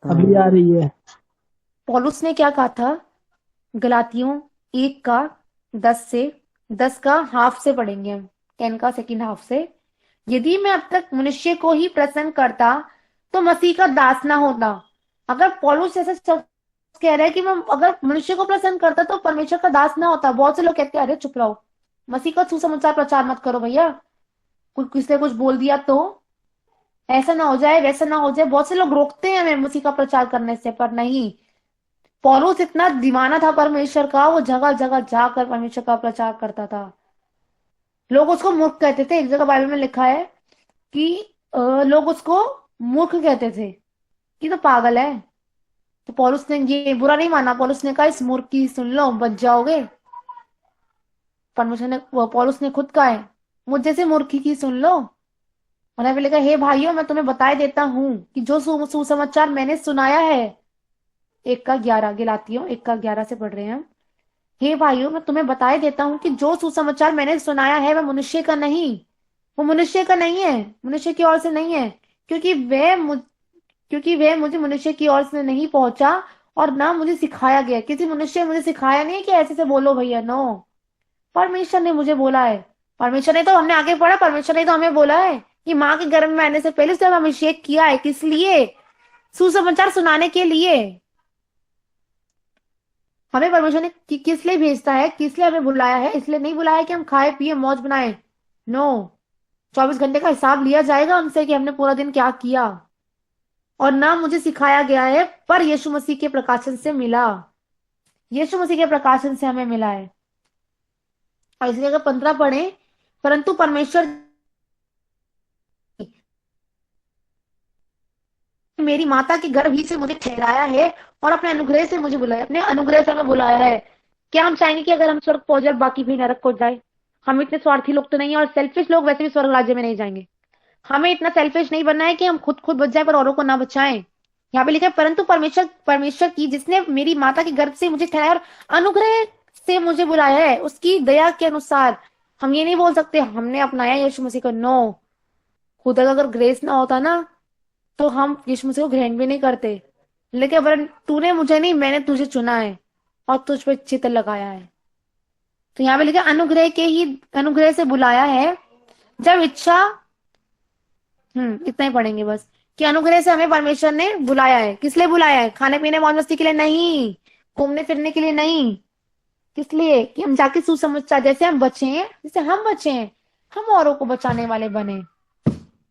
अभी आ रही है। पौलुस ने क्या कहा था? गलातियों 1:10 का हाफ से पढ़ेंगे हम, 10 का सेकंड हाफ से। यदि मैं अब तक मनुष्य को ही प्रसन्न करता तो मसीह का दास ना होता। अगर पौलुस जैसे शख्स कह रहा है कि मैं अगर मनुष्य को प्रसन्न करता तो परमेश्वर का दास ना होता। बहुत से लोग कहते हैं अरे चुप रहो, मसीह का सुसमाचार प्रचार मत करो भैया, किसने कुछ बोल दिया तो ऐसा ना हो जाए, वैसा ना हो जाए। बहुत से लोग रोकते हैं हमें मसीह का प्रचार करने से, पर नहीं। पौलुस इतना दीवाना था परमेश्वर का, वो जगह जगह जाकर परमेश्वर का प्रचार करता था। लोग उसको मूर्ख कहते थे। एक जगह बाइबल में लिखा है कि लोग उसको मूर्ख कहते थे कि तो पागल है। तो पौलुस ने ये बुरा नहीं माना। पौलुस ने कहा इस मूर्ख की सुन लो, बच जाओगे। परमेश्वर ने पौलुस ने खुद कहा है मुझ जैसे मूर्खी की सुन लो। और यहाँ पे लिखा हे भाइयों मैं तुम्हें बताए देता हूं कि जो सुसमाचार मैंने सुनाया है। 1:11 गलातियों 1:11 से पढ़ रहे हैं हम। हे भाइयों मैं तुम्हें बताए देता हूं कि जो सुसमाचार मैंने सुनाया है वह मनुष्य का नहीं। वो मनुष्य का नहीं है, मनुष्य की ओर से नहीं है, क्योंकि वह मुझे मनुष्य की ओर से नहीं पहुंचा और ना मुझे सिखाया गया। किसी मनुष्य ने मुझे सिखाया नहीं कि ऐसे से बोलो भैया, नो। परमेश्वर ने मुझे बोला है। परमेश्वर ने तो हमने आगे पढ़ा, परमेश्वर ने तो हमें बोला है कि माँ के गर्भ में आने से पहले उसने हमें अभिषेक किया है। किस लिए? सुसमाचार सुनाने के लिए। हमें परमेश्वर ने किस लिए भेजता है, किस लिए हमें बुलाया है? इसलिए नहीं बुलाया है कि हम खाए पिए मौज बनाए। नो, 24 घंटे का हिसाब लिया जाएगा हमसे कि हमने पूरा दिन क्या किया। और ना मुझे सिखाया गया है, पर यीशु मसीह के प्रकाशन से मिला। यीशु मसीह के प्रकाशन से हमें मिला है। और इसलिए अगर 15 पढ़े, परंतु परमेश्वर मेरी माता के गर्भ ही से मुझे ठहराया है और अपने अनुग्रह से मुझे बुलाया, अपने अनुग्रह से हमें बुलाया है। क्या हम चाहेंगे कि अगर हम स्वर्ग पहुंच जाए बाकी भी नरक को जाए? हम इतने स्वार्थी लोग तो नहीं है, और सेल्फिश लोग वैसे भी स्वर्ग राज्य में नहीं जाएंगे। हमें इतना सेल्फिश नहीं बनना है कि हम खुद बच जाए पर औरों को ना बचाएं। यहाँ पे लिखा है, परंतु परमेश्वर परमेश्वर की जिसने मेरी माता के गर्भ से मुझे ठहराया और अनुग्रह से मुझे बुलाया है, उसकी दया के अनुसार। हम ये नहीं बोल सकते हमने अपनाया यीशु मसीह को। नो, खुद अगर ग्रेस ना होता ना, तो हम यीशु मसीह को ग्रहण भी नहीं करते। लेकिन वरन तूने मुझे नहीं, मैंने तुझे चुना है और तुझ पे चित्त लगाया है। तो यहाँ पे लिखा अनुग्रह के ही, अनुग्रह से बुलाया है जब इच्छा। इतना ही पढ़ेंगे बस, कि अनुग्रह से हमें परमेश्वर ने बुलाया है। किस लिए बुलाया है? खाने पीने मौज मस्ती के लिए नहीं, घूमने फिरने के लिए नहीं। किस लिए? कि हम जाके सुसमाचार, जैसे हम बचे हैं, जैसे हम बचे हैं, हम औरों को बचाने वाले बने।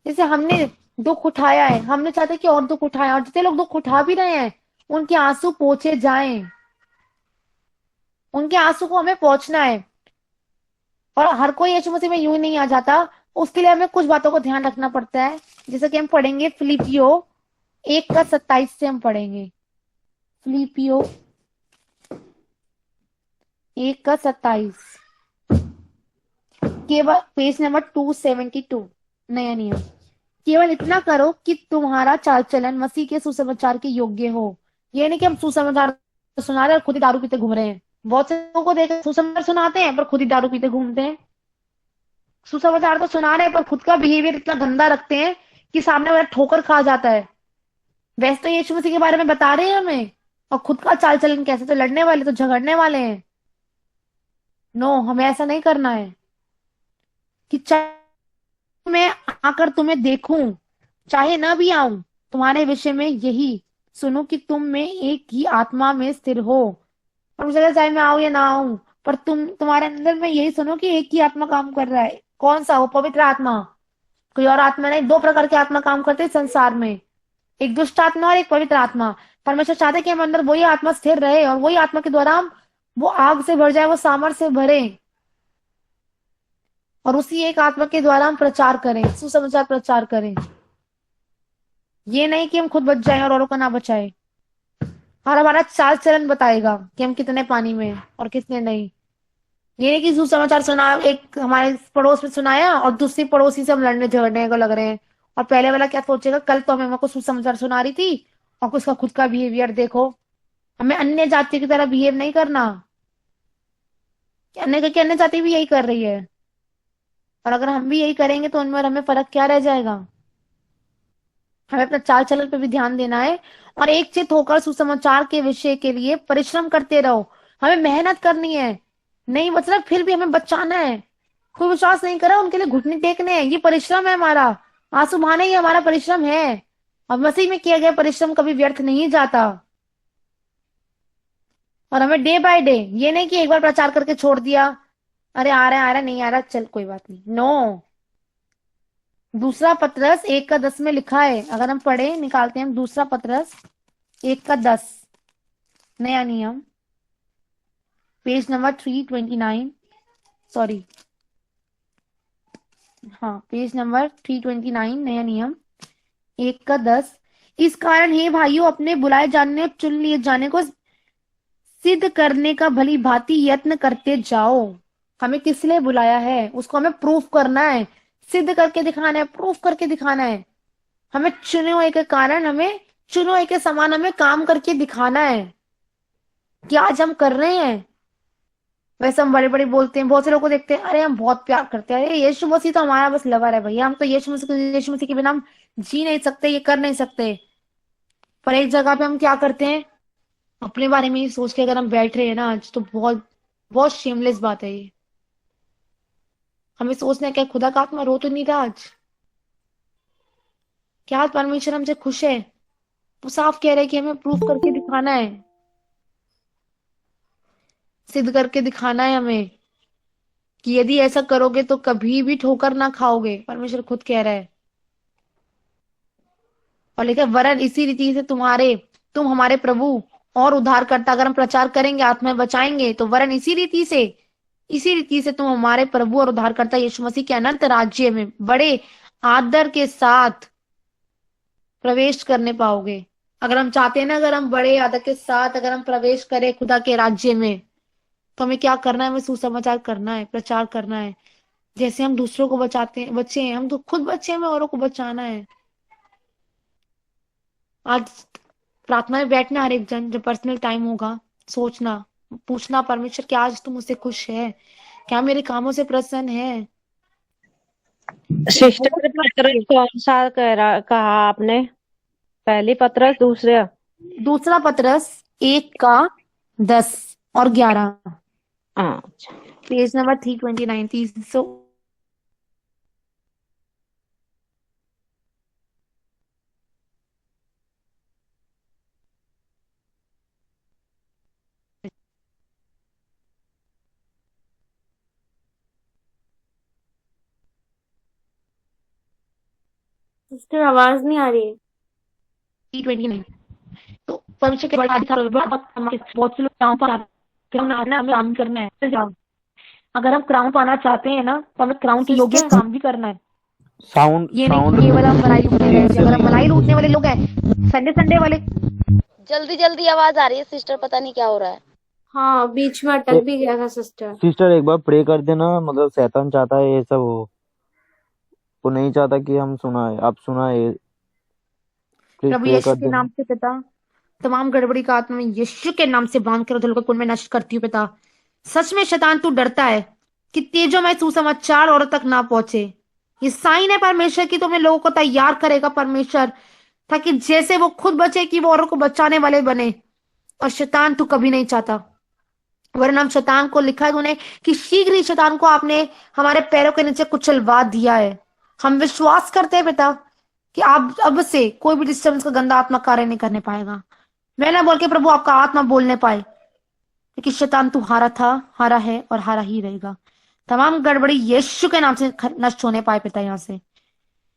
जैसे हमने दुख उठाया है, हमने चाहते कि और दुख उठाए, और जितने लोग दुख उठा भी रहे हैं उनके आंसू पोंछे जाएं। उनके आंसू को हमें पोंछना है। और हर कोई यीशु मसीह में यूं ही नहीं आ जाता, उसके लिए हमें कुछ बातों को ध्यान रखना पड़ता है। जैसे कि हम पढ़ेंगे फिलिपियो 1:27 से हम पढ़ेंगे। फिलिपियो 1:27, केवल पेज नंबर 272, नया नियम। केवल इतना करो कि तुम्हारा चाल चलन मसीह के सुसमाचार के योग्य हो। ये नहीं कि हम सुसमाचार सुना रहे और खुद ही दारू पीते घूम रहे हैं। बहुत से लोगों को देख सुसमाचार सुनाते हैं पर खुद ही दारू पीते घूमते हैं। सुसमाचार तो सुना रहे हैं पर खुद का बिहेवियर इतना गंदा रखते हैं कि सामने वाला ठोकर खा जाता है। वैसे तो यीशु मसीह के बारे में बता रहे हैं हमें, और खुद का चाल चलन कैसे, तो लड़ने वाले, तो झगड़ने वाले हैं। नो, हमें ऐसा नहीं करना है कि चाहे मैं आकर तुम्हें देखूं, चाहे ना भी आऊं, तुम्हारे विषय में यही सुनो कि तुम में एक ही आत्मा में स्थिर हो। और मुझे चाहे मैं आऊं या ना आऊं, पर तुम्हारे अंदर में यही सुनो कि एक ही आत्मा काम कर रहा है। कौन सा? वो पवित्र आत्मा, कोई और आत्मा नहीं। दो प्रकार की आत्मा काम करते हैं संसार में, एक दुष्ट आत्मा और एक पवित्र आत्मा। परमेश्वर चाहते हैं कि हम अंदर वही आत्मा स्थिर रहे, और वही आत्मा के द्वारा हम वो आग से भर जाए, वो सामर्थ्य से भरे, और उसी एक आत्मा के द्वारा हम प्रचार करें, सुसमाचार प्रचार करें। ये नहीं कि हम खुद बच जाएं और औरों को ना बचाए। और हमारा चाल चलन बताएगा कि हम कितने पानी में हैं और कितने नहीं। ये नहीं कि सुसमाचार सुना, एक हमारे पड़ोस में सुनाया और दूसरी पड़ोसी से हम लड़ने झगड़ने को लग रहे हैं, और पहले वाला क्या सोचेगा, कल तो हमें हमको सुसमाचार सुना रही थी और उसका खुद का बिहेवियर देखो। हमें अन्य जाति की तरह बिहेव नहीं करना, अन्य जाति भी यही कर रही है, और अगर हम भी यही करेंगे तो उनमें और हमें फर्क क्या रह जाएगा? हमें अपना चाल चलन पे भी ध्यान देना है, और एक चित होकर सुसमाचार के विषय के लिए परिश्रम करते रहो। हमें मेहनत करनी है, नहीं मतलब फिर भी हमें बचाना है। कोई विश्वास नहीं करा, उनके लिए घुटने टेकने हैं, ये परिश्रम है हमारा। आंसू बहाने ये हमारा परिश्रम है, और मसीह में किया गया परिश्रम कभी व्यर्थ नहीं जाता। और हमें डे बाय डे, ये नहीं कि एक बार प्रचार करके छोड़ दिया, अरे आ रहा नहीं आ रहा, चल कोई बात नहीं। नो, दूसरा पत्रस 1:10 में लिखा है, अगर हम पढ़े निकालते हैं हम, दूसरा पत्रस 1:10, नया नियम, पेज नंबर 329, सॉरी, हाँ पेज नंबर 329, नया नियम 1:10। इस कारण हे भाइयों, अपने बुलाए जाने और चुन लिए जाने को सिद्ध करने का भली भांति यत्न करते जाओ। हमें किस लिए बुलाया है, उसको हमें प्रूफ करना है, सिद्ध करके दिखाना है, प्रूफ करके दिखाना है। हमें चुने हुए के कारण, हमें चुने हुए के समान हमें काम करके दिखाना है कि आज हम कर रहे हैं। वैसे हम बड़े बड़े बोलते हैं, बहुत से लोगों को देखते हैं, अरे हम बहुत प्यार करते हैं, अरे यीशु मसीह तो हमारा बस लवर है भैया, हम तो यीशु मसीह के बिना हम जी नहीं सकते, ये कर नहीं सकते। पर एक जगह पे हम क्या करते हैं, अपने बारे में ही सोच के अगर हम बैठ रहे हैं ना आज, तो बहुत बहुत शेमलेस बात है ये। हमें सोचना है, क्या खुदा का आत्मा रो तो नहीं रहा आज? क्या आज परमेश्वर हमसे खुश है? वो साफ कह रहे हैं कि हमें प्रूफ करके दिखाना है। सिद्ध करके दिखाना है हमें कि यदि ऐसा करोगे तो कभी भी ठोकर ना खाओगे। परमेश्वर खुद कह रहा है। और लिखा है, वरन इसी रीति से तुम हमारे प्रभु और उद्धारकर्ता, अगर हम प्रचार करेंगे, आत्माएं बचाएंगे, तो वरन इसी रीति से तुम हमारे प्रभु और उद्धारकर्ता यीशु मसीह के अनंत राज्य में बड़े आदर के साथ प्रवेश करने पाओगे। अगर हम चाहते हैं ना, अगर हम बड़े आदर के साथ अगर हम प्रवेश करें खुदा के राज्य में, तो हमें क्या करना है? हमें सुसमाचार करना है, प्रचार करना है। जैसे हम दूसरों को बचे हैं, हम तो खुद बचे हैं, हमें औरों को बचाना है। आज प्रार्थना में बैठना, हर एक जन जब पर्सनल टाइम होगा, सोचना, पूछना, परमेश्वर क्या आज तुम मुझसे खुश है? क्या मेरे कामों से प्रसन्न है? सिस्टर पत्रस कौन सा कहा आपने? पहली पत्रस, दूसरा पत्रस 1:10 और 11, अच्छा। Page number 329, 300। सिस्टर आवाज नहीं आ रही है। 329। तो परमेश्वर के बहुत से लोग क्राउन पाना हमें काम करना है। जाओ, अगर हम क्राउन पाना चाहते हैं ना, तो हमें क्राउन के योग्य काम भी करना है। साउंड ये नहीं केवल हम मलाई लूटने रहे। अगर हम मलाई लूटने वाले लोग हैं, संडे वाले। जल्दी जल्दी आवाज आ रही है सिस्टर, पता नहीं क्या हो रहा है। हाँ, बीच में अटक भी गया था सिस्टर। सिस्टर एक बार प्रे कर देना, मतलब शैतान चाहता है ये सब हो, वो नहीं चाहता कि हम सुनाए, आप सुनाए। प्लीज प्रभु प्रे यीशु कर के देना। नाम से पिता, तमाम गड़बड़ी का आत्मा में यीशु के नाम से बांध कर उधर को कुल में नष्ट करती हूँ पिता। सच में शैतान तू डरता है कि तेजो में सुसमाचार औरों तक ना पहुंचे। ये साइन है परमेश्वर की, तुम्हें लोगों को तैयार करेगा परमेश्वर, ताकि जैसे वो खुद बचे कि वो औरों को बचाने वाले बने। और शैतान तू कभी नहीं चाहता, वरना हम शैतान को लिखा है तूने कि शीघ्र ही शैतान को आपने हमारे पैरों के नीचे कुचलवा दिया है। हम विश्वास करते हैं पिता कि आप अब से कोई भी डिस्टर्बेंस का गंदा आत्मा कार्य नहीं करने पाएगा। मैं ना बोल के प्रभु आपका आत्मा बोलने पाए, क्योंकि शैतान तू हारा था, हारा है और हारा ही रहेगा। तमाम गड़बड़ी यीशु के नाम से नष्ट होने पाए पिता यहाँ से।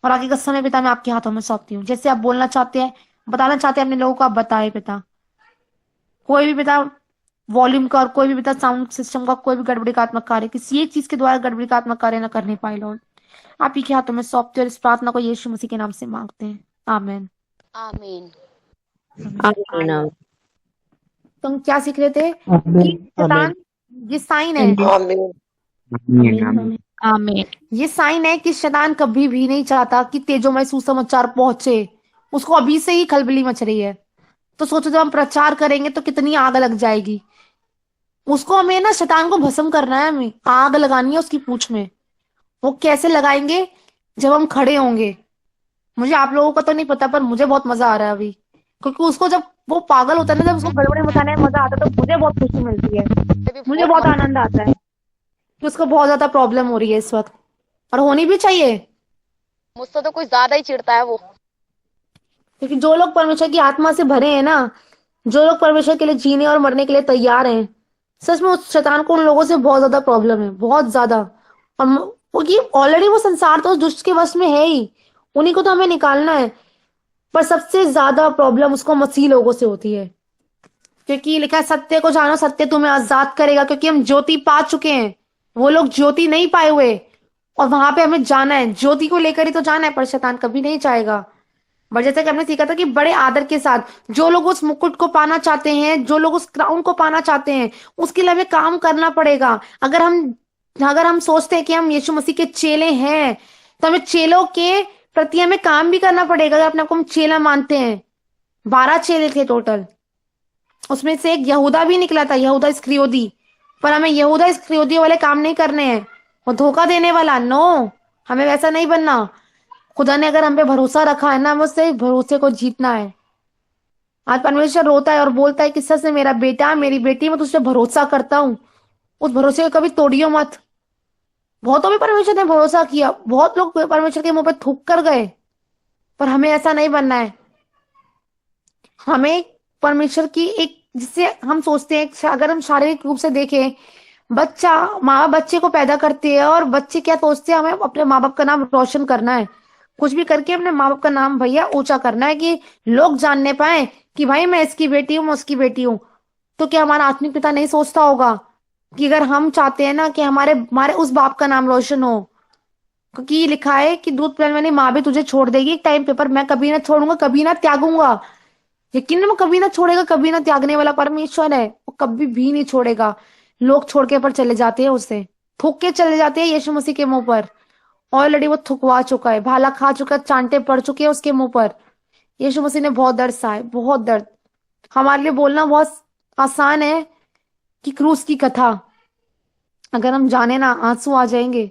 और आगे का समय पिता मैं आपके हाथों में सौंपती हूँ। जैसे आप बोलना चाहते हैं, बताना चाहते हैं अपने लोगों को, आप बताए पिता। कोई भी पिता वॉल्यूम का और कोई भी पिता साउंड सिस्टम का कोई भी गड़बड़ी का आत्मक कार्य किसी एक चीज के द्वारा गड़बड़ी का आत्मक कार्य न करने पाए लॉर्ड। आप ही के हाथों में सौंपते और इस प्रार्थना को यीशु मसीह के नाम से मांगते हैं, आमीन। आमीन। आमीन। तुम क्या सीख रहे थे? कि आमीन शैतान, ये साइन है, आमीन। ये साइन है कि शैतान कभी भी नहीं चाहता कि तेजोमय सुसमाचार पहुंचे। उसको अभी से ही खलबली मच रही है। तो सोचो जब हम प्रचार करेंगे तो कितनी आग लग जाएगी। उसको हमें ना, शैतान को भस्म करना है, हमें आग लगानी है उसकी पूंछ में। वो कैसे लगाएंगे? जब हम खड़े होंगे। मुझे आप लोगों का तो नहीं पता, पर मुझे बहुत मजा आ रहा है अभी, क्योंकि उसको जब वो पागल होता है ना, जब उसको गड़बड़ी मचाने में मजा आता है, तो मुझे बहुत खुशी मिलती है, मुझे बहुत आनंद आता है कि उसको बहुत ज्यादा प्रॉब्लम हो रही है इस वक्त, और होनी भी चाहिए। मुझसे तो कुछ ज्यादा ही चिढ़ता है वो। क्योंकि जो लोग परमेश्वर की आत्मा से भरे हैं ना, जो लोग परमेश्वर के लिए जीने और मरने के लिए तैयार हैं, सच में उस शैतान को उन लोगों से बहुत ज्यादा प्रॉब्लम है, बहुत ज्यादा। और क्योंकि ऑलरेडी वो संसार तो उस दुष्ट के वश में है ही, उन्हीं को तो हमें निकालना है। पर सबसे ज्यादा प्रॉब्लम उसको मसीह लोगों से होती है, क्योंकि लिखा है सत्य को जानो, सत्य तुम्हें आजाद करेगा। क्योंकि हम ज्योति पा चुके हैं, वो लोग ज्योति नहीं पाए हुए, और वहां पे हमें जाना है, ज्योति को लेकर ही तो जाना है। पर शैतान कभी नहीं चाहेगा। बट जैसे कि हमने सीखा था कि बड़े आदर के साथ जो लोग उस मुकुट को पाना चाहते हैं, जो लोग उस क्राउन को पाना चाहते हैं, उसके लिए हमें काम करना पड़ेगा। अगर हम सोचते हैं कि हम यीशु मसीह के चेले हैं, तो हमें चेलों के प्रति हमें काम भी करना पड़ेगा। अगर अपने आप को हम चेला मानते हैं, 12 चेले थे टोटल, उसमें से एक यहूदा भी निकला था, यहूदा इस्करियोती। पर हमें यहूदा इस्करियोती वाले काम नहीं करने हैं, वो धोखा देने वाला। नो, हमें वैसा नहीं बनना। खुदा ने अगर हम पे भरोसा रखा है ना, हमें उससे भरोसे को जीतना है। आज परमेश्वर रोता है और बोलता है कि सच में मेरा बेटा, मेरी बेटी, मैं तुझ पे भरोसा करता हूँ, उस भरोसे को कभी तोड़ियो मत। बहुतों पे परमेश्वर ने भरोसा किया, बहुत लोग परमेश्वर के मुंह पे थूक कर गए, पर हमें ऐसा नहीं बनना है। हमें परमेश्वर की एक जिससे हम सोचते हैं, अगर हम शारीरिक रूप से देखें, बच्चा, माँ बाप बच्चे को पैदा करते हैं और बच्चे क्या सोचते हैं, हमें अपने माँ बाप का नाम रोशन करना है, कुछ भी करके अपने माँ बाप का नाम भैया ऊंचा करना है कि लोग जानने पाए कि भाई मैं इसकी बेटी हूँ, मैं उसकी बेटी हूँ। तो क्या हमारा आत्मिक पिता नहीं सोचता होगा कि अगर हम चाहते हैं ना कि हमारे हमारे उस बाप का नाम रोशन हो, क्योंकि ये लिखा है कि दूध पिलाने वाली माँ भी तुझे छोड़ देगी एक टाइम पे, पर मैं कभी ना छोड़ूंगा, कभी ना त्यागूंगा। यकीन वो कभी ना छोड़ेगा, कभी ना त्यागने वाला परमेश्वर है, वो कभी भी नहीं छोड़ेगा। लोग छोड़ के पर चले जाते हैं, उसे थूक के चले जाते हैं यीशु मसीह के मुंह पर। ऑलरेडी वो थुकवा चुका है, भाला खा चुका है, चांटे पड़ चुके हैं उसके मुंह पर। यीशु मसीह ने बहुत दर्द सहा है, बहुत दर्द। हमारे लिए बोलना बहुत आसान है कि क्रूस की कथा अगर हम जाने ना, आंसू आ जाएंगे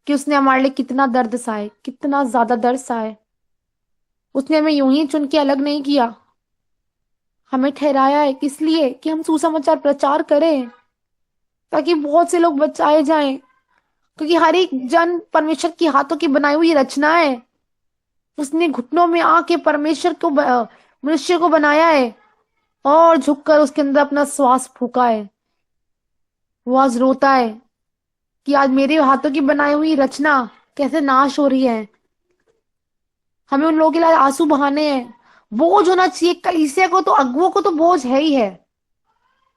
कि उसने हमारे लिए कितना दर्द सहा, कितना ज्यादा दर्द सहा। उसने हमें यूं ही चुन के अलग नहीं किया, हमें ठहराया है किस लिए, कि हम सुसमाचार प्रचार करें ताकि बहुत से लोग बचाए जाएं। क्योंकि हर एक जन परमेश्वर की हाथों की बनाई हुई रचना है। उसने घुटनों में आके परमेश्वर को मनुष्य को बनाया है और झुककर उसके अंदर अपना श्वास फूका है। वो आज रोता है कि आज मेरे हाथों की बनाई हुई रचना कैसे नाश हो रही है। हमें उन लोगों के लिए आंसू बहाने हैं। बोझ होना चाहिए कलीसिया को, तो अगुवों को तो बोझ है ही है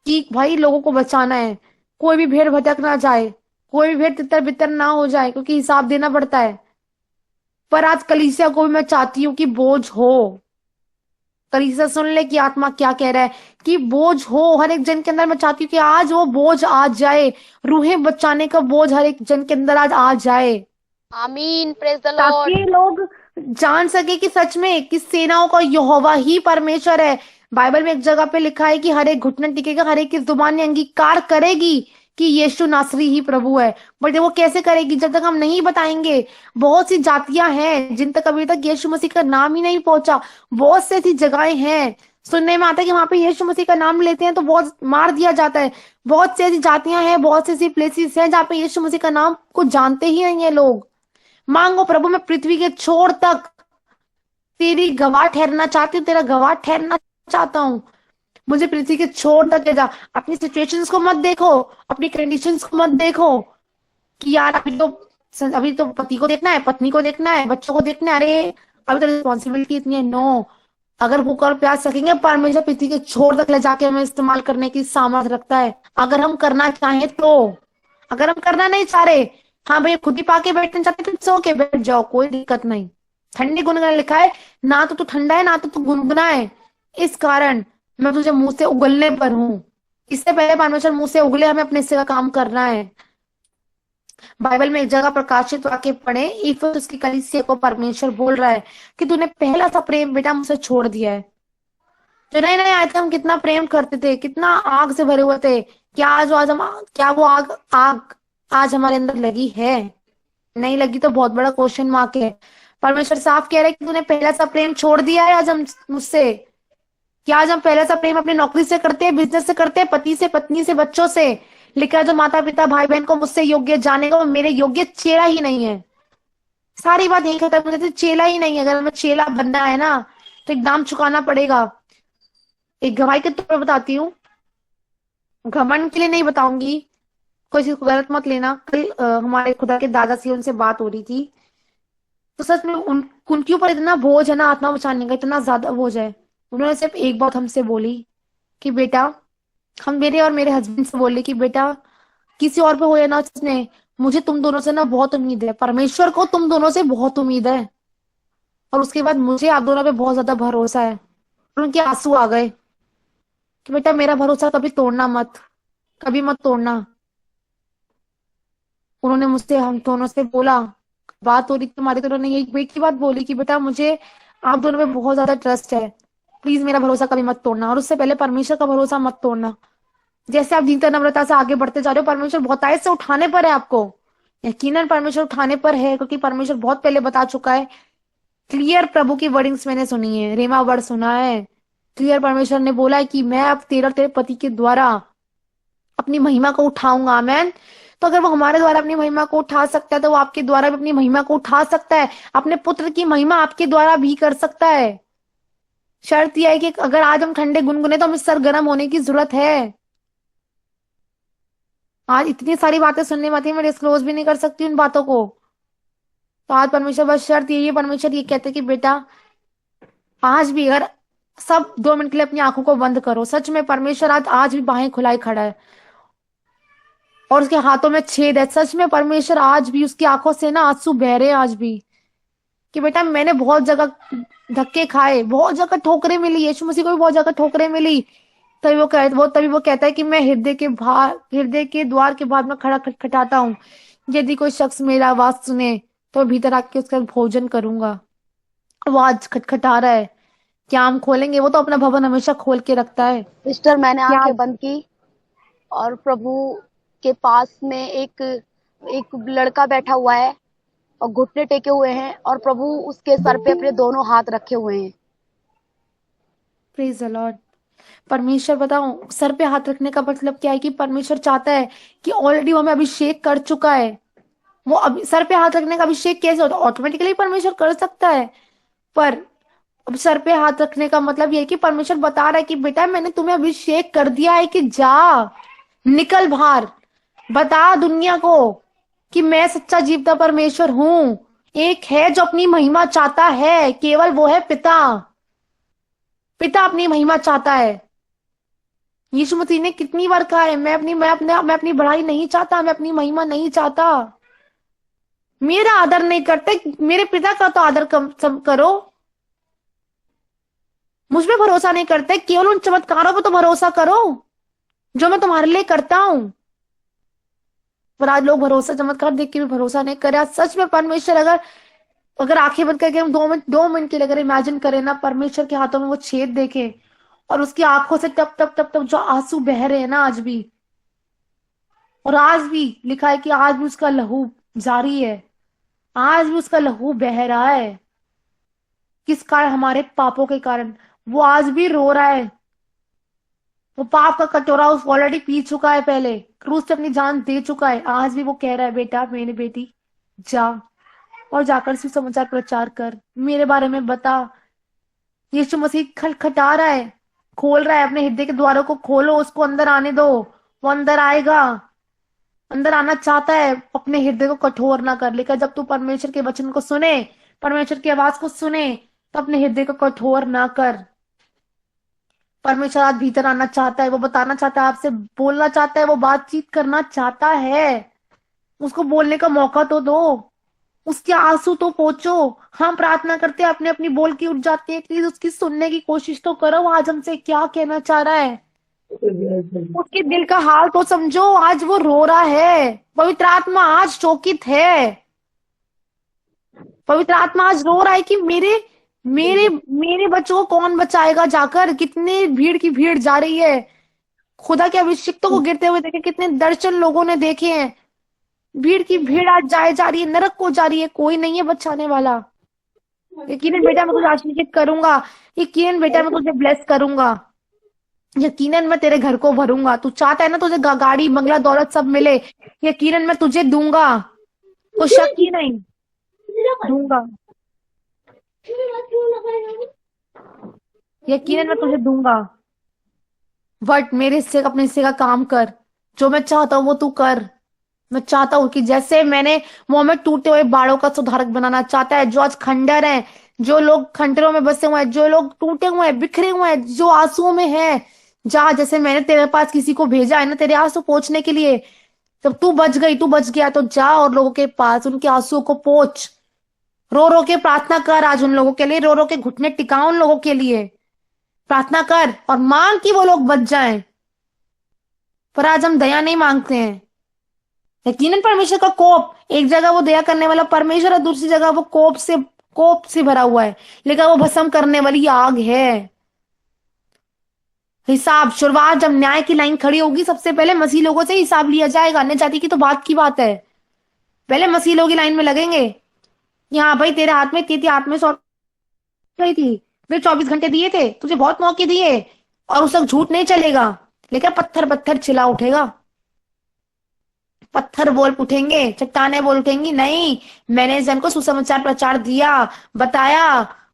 कि भाई लोगों को बचाना है, कोई भी भेड़ भटक ना जाए, कोई भी भेड़ तितर बितर ना हो जाए, क्योंकि हिसाब देना पड़ता है। पर आज कलीसिया को भी मैं चाहती हूँ कि बोझ हो। कलीसिया सुन ले कि आत्मा क्या कह रहा है, कि बोझ हो हर एक जन के अंदर। मैं चाहती हूँ कि आज वो बोझ आ जाए, रूहें बचाने का बोझ हर एक जन के अंदर आज आ जाए, आमीन, प्रेज द लॉर्ड। ताकि लोग जान सके कि सच में कि सेनाओं का यहोवा ही परमेश्वर है। बाइबल में एक जगह पे लिखा है कि हर एक घुटना टिकेगा, हर एक की जुबान अंगीकार करेगी कि यीशु नासरी ही प्रभु है। बट वो कैसे करेगी, जब तक हम नहीं बताएंगे। बहुत सी जातियां हैं जिन तक अभी तक यीशु मसीह का नाम ही नहीं पहुंचा। बहुत सी ऐसी जगहें हैं, सुनने में आता है कि वहां पे यीशु मसीह का नाम लेते हैं तो बहुत मार दिया जाता है। बहुत सी ऐसी जातियां हैं, बहुत सी ऐसी प्लेसेस हैं जहाँ पे यीशु मसीह का नाम को जानते ही नहीं है लोग। मांगो प्रभु, मैं पृथ्वी के छोर तक तेरी गवाह ठहरना चाहती हूँ, तेरा गवाह ठहरना चाहता हूँ। मुझे पृथ्वी के छोर तक ले जा। अपनी सिचुएशंस को मत देखो, अपनी कंडीशंस को मत देखो कि यार अभी तो पति को देखना है, पत्नी को देखना है, बच्चों को देखना है, अरे अभी तो रिस्पॉन्सिबिलिटी इतनी है। नो, अगर भूख और प्यास सकेंगे, परमेश्वर पृथ्वी के छोर तक ले जाके हमें इस्तेमाल करने की सामर्थ्य रखता है, अगर हम करना चाहें तो। अगर हम करना नहीं चाह रहे, हाँ भैया खुद ही पाके बैठना चाहते तो सो के बैठ जाओ, कोई दिक्कत नहीं। ठंडी गुनगुना लिखा है, ना तो तू ठंडा है ना तो तू गुनगुना है, इस कारण मैं तुझे मुंह से उगलने पर हूं। इससे पहले परमेश्वर मुंह से उगले, हमें अपने हिस्से का काम करना है। बाइबल में एक जगह प्रकाशित वाक्य पढ़े, इफिसुस की कलीसिया को परमेश्वर बोल रहा है कि तूने पहला सा प्रेम बेटा मुझसे छोड़ दिया है। जो नए नए आए थे हम कितना प्रेम करते थे, कितना आग से भरे हुए थे, क्या आज हम क्या वो आग आग आज हमारे अंदर लगी है? नहीं लगी तो बहुत बड़ा क्वेश्चन मार्क है। परमेश्वर साफ कह रहे कि तूने पहला सा प्रेम छोड़ दिया है आज हम मुझसे। क्या आज हम पहला सा प्रेम अपनी नौकरी से करते हैं, बिजनेस से करते हैं, पति से, पत्नी से, बच्चों से? लिखा है जो माता पिता भाई बहन को मुझसे योग्य जानेगा वो मेरे योग्य चेला ही नहीं है। सारी बात यही खत्म हो जाती है, चेला ही नहीं है। अगर हमें चेला बनना है ना तो एक दाम चुकाना पड़ेगा। एक गवाही के तौर पर बताती हूँ, घमंड के लिए नहीं बताऊंगी, कोई चीज को गलत मत लेना। कल हमारे खुदा के दादा से उनसे बात हो रही थी, तो सच में उनके ऊपर इतना बोझ है ना, आत्मा बचाने का इतना ज्यादा बोझ है। उन्होंने सिर्फ एक बात हमसे बोली कि बेटा, हम मेरे और मेरे हस्बैंड से बोले कि बेटा किसी और पे हो या ना, उसने मुझे तुम दोनों से ना बहुत उम्मीद है, परमेश्वर को तुम दोनों से बहुत उम्मीद है, और उसके बाद मुझे आप दोनों पे बहुत ज्यादा भरोसा है। और उनके आंसू आ गए कि बेटा मेरा भरोसा कभी तोड़ना मत, कभी मत तोड़ना। उन्होंने मुझसे, हम दोनों से बोला, बात हो रही थी हमारी, तो उन्होंने एक की बात बोली कि बेटा मुझे आप दोनों पे बहुत ज्यादा ट्रस्ट है, प्लीज मेरा भरोसा कभी मत तोड़ना, और उससे पहले परमेश्वर का भरोसा मत तोड़ना। जैसे आप दीनता नम्रता से आगे बढ़ते जा रहे हो, परमेश्वर बहुत आयत से उठाने पर है आपको। यकीनन परमेश्वर उठाने पर है, क्योंकि परमेश्वर बहुत पहले बता चुका है। क्लियर प्रभु की वर्डिंग्स मैंने सुनी है, रेमा वर्ड सुना है। क्लियर परमेश्वर ने बोला है कि मैं अब तेरे पति के द्वारा अपनी महिमा को उठाऊंगा। आमेन। तो अगर वो हमारे द्वारा अपनी महिमा को उठा सकता है तो वो आपके द्वारा भी अपनी महिमा को उठा सकता है, अपने पुत्र की महिमा आपके द्वारा भी कर सकता है। शर्त यह है कि अगर आज हम ठंडे गुनगुने तो हमें सर गर्म होने की जरूरत है। आज इतनी सारी बातें सुनने में आती है, मैं डिस्क्लोज भी नहीं कर सकती उन बातों को। तो आज परमेश्वर बस शर्त यही है, परमेश्वर ये कहते कि बेटा आज भी अगर सब 2 मिनट के लिए अपनी आंखों को बंद करो, सच में परमेश्वर आज भी बाहें खुलाई खड़ा है और उसके हाथों में छेद है। सच में परमेश्वर आज भी उसकी आंखों से ना आंसू बह रहे हैं आज भी, कि बेटा मैंने बहुत जगह धक्के खाए, बहुत जगह ठोकरें मिली, यीशु मसीह को भी बहुत जगह ठोकरें मिली। तभी वो कहता है कि मैं हृदय के द्वार के बाद में खड़ा खटखटाता हूँ, यदि कोई शख्स मेरा आवाज सुने तो भीतर आके उसका भोजन करूंगा। वो आज खटखटा रहा है, क्या हम खोलेंगे? वो तो अपना भवन हमेशा खोल के रखता है। सिस्टर मैंने क्या आंखें बंद की और प्रभु के पास में एक लड़का बैठा हुआ है और घुटने टेके हुए हैं और प्रभु उसके सर पे अपने दोनों हाथ रखे हुए हैं। Praise the Lord. परमेश्वर बताऊं सर पे हाथ रखने का मतलब क्या है कि परमेश्वर चाहता है कि ऑलरेडी वो हमें अभिषेक कर चुका है। वो अभी सर पे हाथ रखने का अभिषेक कैसे होता है? ऑटोमेटिकली परमेश्वर कर सकता है, पर अब सर पे हाथ रखने का मतलब ये है कि परमेश्वर बता रहा है कि बेटा मैंने तुम्हें अभिषेक कर दिया है, कि जा निकल बाहर, बता दुनिया को कि मैं सच्चा जीवता परमेश्वर हूं। एक है जो अपनी महिमा चाहता है, केवल वो है पिता। पिता अपनी महिमा चाहता है। यीशु मसीह ने कितनी बार कहा है, मैं अपनी बढ़ाई नहीं चाहता, मैं अपनी महिमा नहीं चाहता। मेरा आदर नहीं करते, मेरे पिता का तो आदर करो। मुझ पे भरोसा नहीं करते, केवल उन चमत्कारों पर तो भरोसा करो जो मैं तुम्हारे लिए करता हूं। पर आज लोग भरोसा चमत्कार देख के भी भरोसा नहीं करे। आज सच में परमेश्वर अगर आंखें बंद करके हम 2 मिनट के लिए अगर इमेजिन करें ना, परमेश्वर के हाथों में वो छेद देखे और उसकी आंखों से टप टप टप टप जो आंसू बह रहे हैं ना आज भी, और आज भी लिखा है कि आज भी उसका लहू जारी है, आज भी उसका लहू बह रहा है। किस कारण? हमारे पापों के कारण। वो आज भी रो रहा है। वो पाप का कटोरा उस ऑलरेडी पी चुका है, पहले क्रूस पे अपनी जान दे चुका है। आज भी वो कह रहा है बेटा मेरी बेटी जा और जाकर सुसमाचार प्रचार कर, मेरे बारे में बता। यीशु मसीह खटखटा रहा है, खोल रहा है, अपने हृदय के द्वारों को खोलो, उसको अंदर आने दो, वो अंदर आएगा। अंदर आना चाहता है, अपने हृदय को कठोर ना कर। लेकिन जब तू परमेश्वर के वचन को सुने, परमेश्वर की आवाज को सुने, तो अपने हृदय को कठोर ना कर। परमेश्वर आज भीतर आना चाहता है, वो बताना चाहता है, आपसे बोलना चाहता है, वो बातचीत करना चाहता है। उसको बोलने का मौका तो दो, उसके आंसू तो पोंछो। हम प्रार्थना करते हैं, अपने अपनी बोल की उठ जाते हैं, प्लीज उसकी सुनने की कोशिश तो करो। आज हमसे क्या कहना चाह रहा है, उसके दिल का हाल तो समझो। आज वो रो रहा है, पवित्र आत्मा आज चौकित है। पवित्र आत्मा आज रो रहा है कि मेरे मेरे मेरे बच्चों को कौन बचाएगा जाकर। कितनी भीड़ की भीड़ जा रही है, खुदा के अभिषिक्तों को गिरते हुए देखे, कितने दर्शन लोगों ने देखे हैं। भीड़ की भीड़ आज जा रही है, नरक को जा रही है, कोई नहीं है बचाने वाला। यकीनन बेटा मैं तुझे आशीषित करूंगा, यकीनन बेटा मैं तुझे ब्लेस करूंगा, यकीनन मैं तेरे घर को भरूंगा। तू चाहता है ना तुझे गाड़ी बंगला दौलत सब मिले, यकीनन मैं तुझे दूंगा, कोई शक ही नहीं, दूंगा, यकीनन मैं तुझे दूंगा। बट मेरे हिस्से अपने हिस्से का काम कर, जो मैं चाहता हूँ वो तू कर। मैं चाहता हूँ कि जैसे मैंने मोहम्मद टूटे हुए बाड़ों का सुधारक बनाना चाहता है, जो आज खंडर हैं, जो लोग खंडरों में बसे हुए हैं, जो लोग टूटे हुए हैं, बिखरे हुए हैं, जो आंसुओं में हैं, जा, जैसे मैंने तेरे पास किसी को भेजा है ना तेरे आंसू पोंछने के लिए, जब तू बच गया तो जा और लोगों के पास उनके आंसुओं को पोंछ। रो रो के प्रार्थना कर आज उन लोगों के लिए, रो रो के घुटने टिका उन लोगों के लिए, प्रार्थना कर और मांग कि वो लोग बच जाएं। पर आज हम दया नहीं मांगते हैं। यकीनन परमेश्वर का कोप, एक जगह वो दया करने वाला परमेश्वर है, दूसरी जगह वो कोप से भरा हुआ है, लेकिन वो भस्म करने वाली आग है। हिसाब शुरुआत जब न्याय की लाइन खड़ी होगी, सबसे पहले मसीह लोगों से हिसाब लिया जाएगा। अन्य जाति की तो बात की बात है, पहले मसीह लोग लाइन में लगेंगे। हाँ भाई तेरे हाथ में तेरी हाथ में 100 गई थी, फिर 24 घंटे दिए थे, तुझे बहुत मौके दिए, और उस वक्त झूठ नहीं चलेगा, लेकिन पत्थर चिल्ला उठेगा, पत्थर बोल उठेंगे, चट्टाने बोल उठेंगी, नहीं मैंने जन को सुसमाचार प्रचार दिया, बताया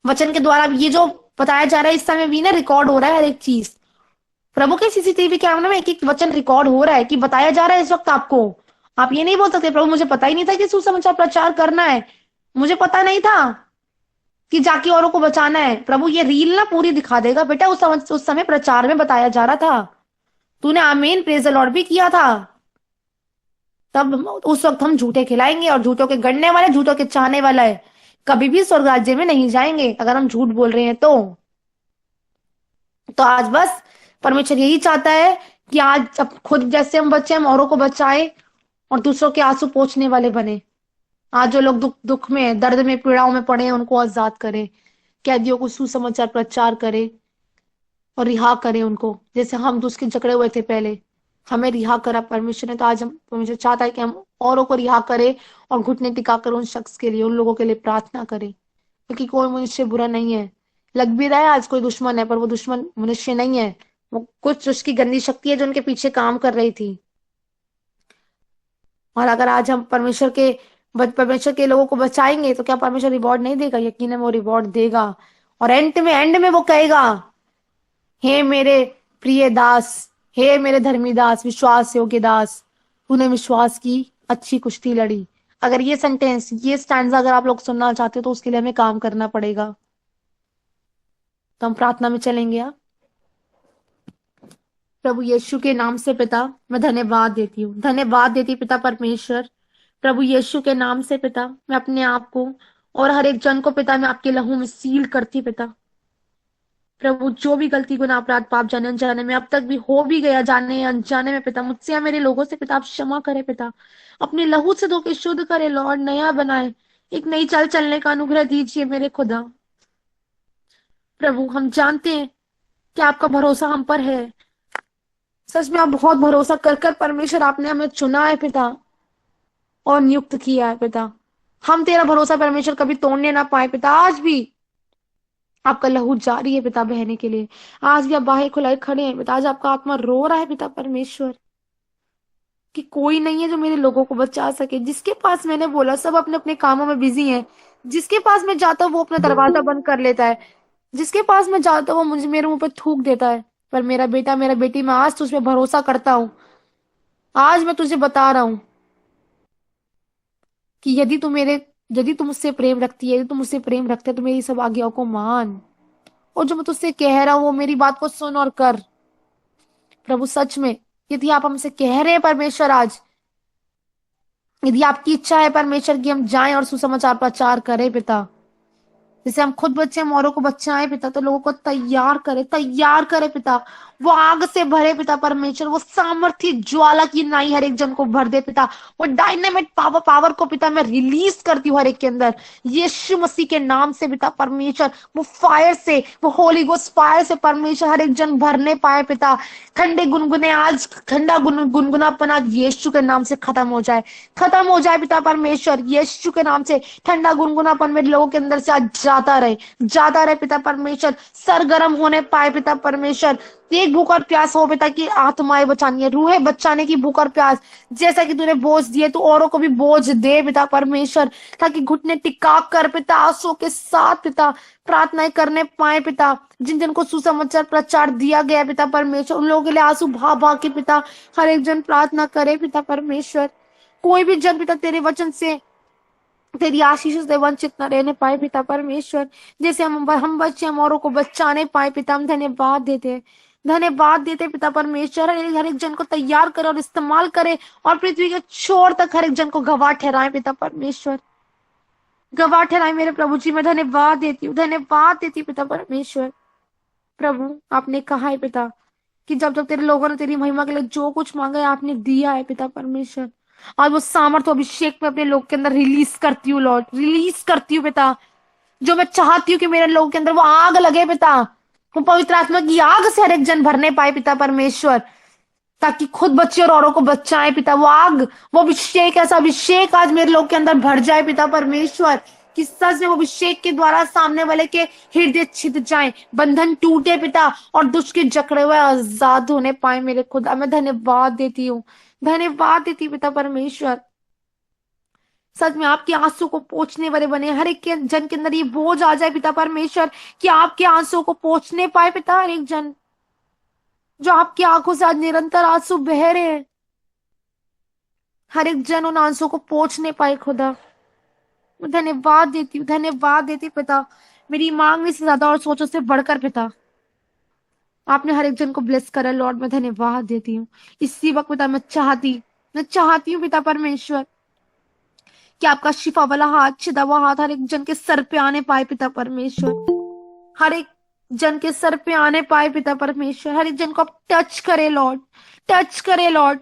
वचन के द्वारा। ये जो बताया जा रहा है इस समय भी ना, रिकॉर्ड हो रहा है हर एक चीज। प्रभु के सीसीटीवी कैमरा में एक एक वचन रिकॉर्ड हो रहा है कि बताया जा रहा है इस वक्त आपको। आप ये नहीं बोल सकते प्रभु मुझे पता ही नहीं था कि सुसमाचार प्रचार करना है, मुझे पता नहीं था कि जाके औरों को बचाना है। प्रभु ये रील ना पूरी दिखा देगा बेटा, उस समय प्रचार में बताया जा रहा था, तूने आमीन प्रेज द लॉर्ड भी किया था। तब उस वक्त हम झूठे खिलाएंगे और झूठों के गढ़ने वाले, झूठों के चाहने वाला है कभी भी स्वर्ग राज्य में नहीं जाएंगे अगर हम झूठ बोल रहे हैं तो आज बस परमेश्वर यही चाहता है कि आज अब खुद जैसे हम बच्चे हम औरों को बचाए और दूसरों के आंसू पोंछने वाले बने। आज जो लोग दुख में, दर्द में, पीड़ाओं में पड़े हैं उनको आजाद करे, कैदियों को सुसमाचार प्रचार करे और रिहा करे उनको, जैसे हम दुष्ट के जकड़े हुए थे पहले, हमें रिहा करा परमेश्वर ने। तो आज हम परमेश्वर चाहता है कि हम औरों को रिहा करें और घुटने टिकाकर उन शख्स के लिए, उन लोगों के लिए प्रार्थना करें, क्योंकि कोई मनुष्य बुरा नहीं है। लग भी रहा है आज कोई दुश्मन है, पर वो दुश्मन मनुष्य नहीं है, वो कुछ उसकी गंदी शक्ति है जो उनके पीछे काम कर रही थी। और अगर आज हम परमेश्वर के लोगों को बचाएंगे तो क्या परमेश्वर रिवॉर्ड नहीं देगा? यकीनन वो रिवॉर्ड देगा। और एंड में वो कहेगा, हे मेरे प्रिय दास, हे मेरे धर्मी दास, विश्वास योग्य दास, तूने विश्वास की अच्छी कुश्ती लड़ी। अगर ये सेंटेंस, ये स्टैंजा अगर आप लोग सुनना चाहते हो तो उसके लिए हमें काम करना पड़ेगा। तो हम प्रार्थना में चलेंगे। आप प्रभु यीशु के नाम से पिता मैं धन्यवाद देती हूँ, धन्यवाद देती पिता परमेश्वर। प्रभु यीशु के नाम से पिता मैं अपने आप को और हर एक जन को पिता मैं आपके लहू में सील करती पिता। प्रभु जो भी गलती गुनाह अपराध पाप जाने अनजाने में अब तक भी हो भी गया, जाने अनजाने में पिता, मुझसे या मेरे लोगों से पिता आप क्षमा करे पिता, अपने लहू से धो के शुद्ध करे लॉर्ड, नया बनाए, एक नई चाल चलने का अनुग्रह दीजिए मेरे खुदा। प्रभु हम जानते हैं कि आपका भरोसा हम पर है, सच में आप बहुत भरोसा कर कर परमेश्वर आपने हमें चुना है पिता और नियुक्त किया है पिता। हम तेरा भरोसा परमेश्वर कभी तोड़ने ना पाए पिता। आज भी आपका लहू जारी है पिता बहने के लिए, आज भी आप बाहें खुलाए खड़े हैं पिता। आज आपका आत्मा रो रहा है पिता परमेश्वर कि कोई नहीं है जो मेरे लोगों को बचा सके। जिसके पास मैंने बोला सब अपने अपने कामों में बिजी हैं, जिसके पास मैं जाता हूँ वो अपना दरवाजा बंद कर लेता है, जिसके पास मैं जाता हूँ वो मुझे मेरे मुंह पे थूक देता है। पर मेरा बेटा, मेरा बेटी, मैं आज तुझ पे भरोसा करता हूँ। आज मैं तुझे बता रहा हूँ कि यदि तुम मुझसे प्रेम रखती है, यदि तुम मुझसे प्रेम रखते है तो मेरी सब आज्ञाओं को मान, और जो मैं तुझसे कह रहा हूं वो मेरी बात को सुन और कर। प्रभु सच में यदि आप हमसे कह रहे हैं परमेश्वर, आज यदि आपकी इच्छा है परमेश्वर कि हम जाएं और सुसमाचार प्रचार करें पिता, जैसे हम खुद बच्चे हम औरों को बचाएं पिता, तो लोगों को तैयार करे पिता, वो आग से भरे पिता परमेश्वर, वो सामर्थ्य ज्वाला की नाई हर एक जन को भर दे पिता, वो डायनामिक पावर को पिता मैं रिलीज करती हूँ हर एक के अंदर यीशु मसीह के नाम से पिता परमेश्वर। वो फायर से, वो होली गोस्ट फायर से परमेश्वर हर एक जन भरने पाए पिता। ठंडे गुनगुने आज, ठंडा गुनगुनापन आज यीशु के नाम से खत्म हो जाए पिता परमेश्वर। यीशु के नाम से ठंडा गुनगुनापन मेरे लोगों के अंदर से आज जाता रहे पिता परमेश्वर। सरगर्म होने पाए पिता परमेश्वर। एक भूख और प्यास हो पिता की आत्माएं बचानी है, रूहें बचाने की भूख और प्यास, जैसा कि तूने बोझ दिए तू औरों को भी बोझ दे पिता परमेश्वर, ताकि घुटने टिका कर पिता आंसू के साथ पिता प्रार्थनाएं करने पाए पिता। जिन जन को सुसमाचार प्रचार दिया गया पिता परमेश्वर, उन लोगों के लिए आंसू भा के पिता हर एक जन प्रार्थना करे पिता परमेश्वर। कोई भी जन पिता तेरे वचन से, तेरी आशीष से वंचित न रहने पाए पिता परमेश्वर। जैसे हम बच्चे हम औरों को बचाने पाए पिता, हम धन्यवाद देते पिता परमेश्वर। हर एक जन को तैयार करे और इस्तेमाल करे और पृथ्वी के छोर तक हर एक जन को गवाह ठहराए पिता परमेश्वर, गवाह ठहराए मेरे प्रभु जी। मैं धन्यवाद देती पिता परमेश्वर। प्रभु आपने कहा है पिता कि जब जब तेरे लोगों ने तेरी महिमा के लिए जो कुछ मांगा है आपने दिया है पिता परमेश्वर। आज वो सामर्थ अभिषेक में अपने लोग के अंदर रिलीज करती हूँ लॉर्ड, रिलीज करती हूँ पिता। जो मैं चाहती हूँ कि मेरे लोगों के अंदर वो आग लगे पिता, वो पवित्र आत्मा की आग से हर एक जन भरने पाए पिता परमेश्वर, ताकि खुद बच्चे और औरों को बचाए पिता। वो आग, वो अभिषेक, ऐसा अभिषेक आज मेरे लोग के अंदर भर जाए पिता परमेश्वर कि सच में वो अभिषेक के द्वारा सामने वाले के हृदय छिद जाए, बंधन टूटे पिता और दुष्ट के जकड़े हुए आजाद होने पाए मेरे खुदा। मैं धन्यवाद देती पिता परमेश्वर सच में आपके आंसू को पोंछने वाले बने, हर एक के जन के अंदर ये बोझ आ जाए पिता परमेश्वर कि आपके आंसू को पोंछने पाए पिता, हर एक जन जो आपकी आंखों से आज निरंतर आंसू बह रहे हैं, हर एक जन उन आंसू को पोंछने पाए खुदा। मैं धन्यवाद देती हूँ, धन्यवाद देती हूँ पिता, मेरी मांगने से ज्यादा और सोचों से बढ़कर पिता आपने हर एक जन को ब्लेस करा लॉर्ड। मैं धन्यवाद देती हूँ इसी वक्त पिता। मैं चाहती हूँ पिता परमेश्वर कि आपका शिफा वाला हाथ, छिदा हुआ हाथ हर एक जन के सर पे आने पाए पिता परमेश्वर, हर एक जन के सर पे आने पाए पिता परमेश्वर, हर एक जन को आप टच करे लॉर्ड, टच करे लॉर्ड।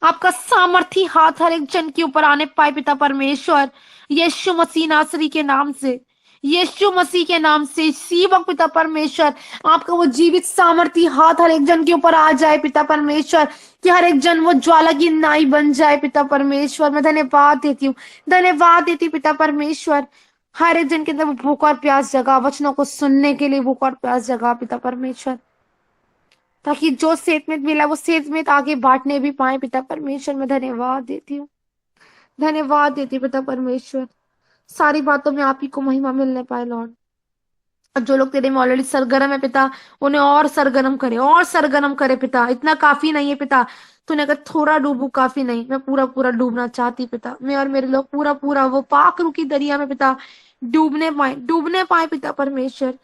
आपका सामर्थी हाथ हर एक जन के ऊपर आने पाए पिता परमेश्वर, यीशु मसीह नासरी के नाम से, यीशु मसीह के नाम से इसी वक्त पिता परमेश्वर आपका वो जीवित सामर्थी हाथ हर एक जन के ऊपर आ जाए पिता परमेश्वर, कि हर एक जन वो ज्वाला की नाई बन जाए पिता परमेश्वर। मैं धन्यवाद देती हूँ, धन्यवाद देती हूँ पिता परमेश्वर। हर एक जन के अंदर वो भूख और प्यास जगा, वचनों को सुनने के लिए भूख और प्यास जगा पिता परमेश्वर, ताकि जो सेहत में मिला वो सेहत में आगे बांटने भी पाए पिता परमेश्वर। मैं धन्यवाद देती हूँ, धन्यवाद देती हूँ पिता परमेश्वर। सारी बातों में आप ही को महिमा मिलने पाए लॉर्ड। और जो लोग तेरे में ऑलरेडी सरगर्म है पिता, उन्हें और सरगर्म करे, और सरगर्म करे पिता। इतना काफी नहीं है पिता, तूने अगर थोड़ा डूबू काफी नहीं, मैं पूरा पूरा डूबना चाहती पिता। मैं और मेरे लोग पूरा पूरा वो पाक रुकी दरिया में पिता डूबने पाए पिता परमेश्वर।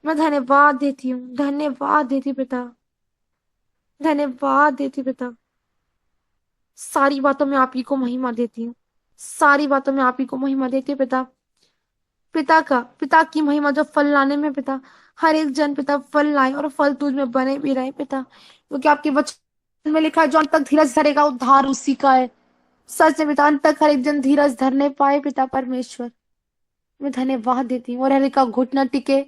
मैं धन्यवाद देती हूँ, धन्यवाद देती पिता, धन्यवाद देती पिता। सारी बातों में आप ही को महिमा देती हूँ, सारी बातों में आप ही को महिमा देती हूँ पिता। पिता की महिमा जो फल लाने में पिता, हर एक जन पिता फल लाए और फल तुझ में बने भी रहे पिता, क्योंकि आपके वचन में लिखा है जो अंत तक धीरज धरेगा उद्धार उसी का है। सच में पिता, अंत तक हर एक जन धीरज धरने पाए पिता परमेश्वर। मैं धन्यवाद देती हूँ, और हर एक का घुटना टिके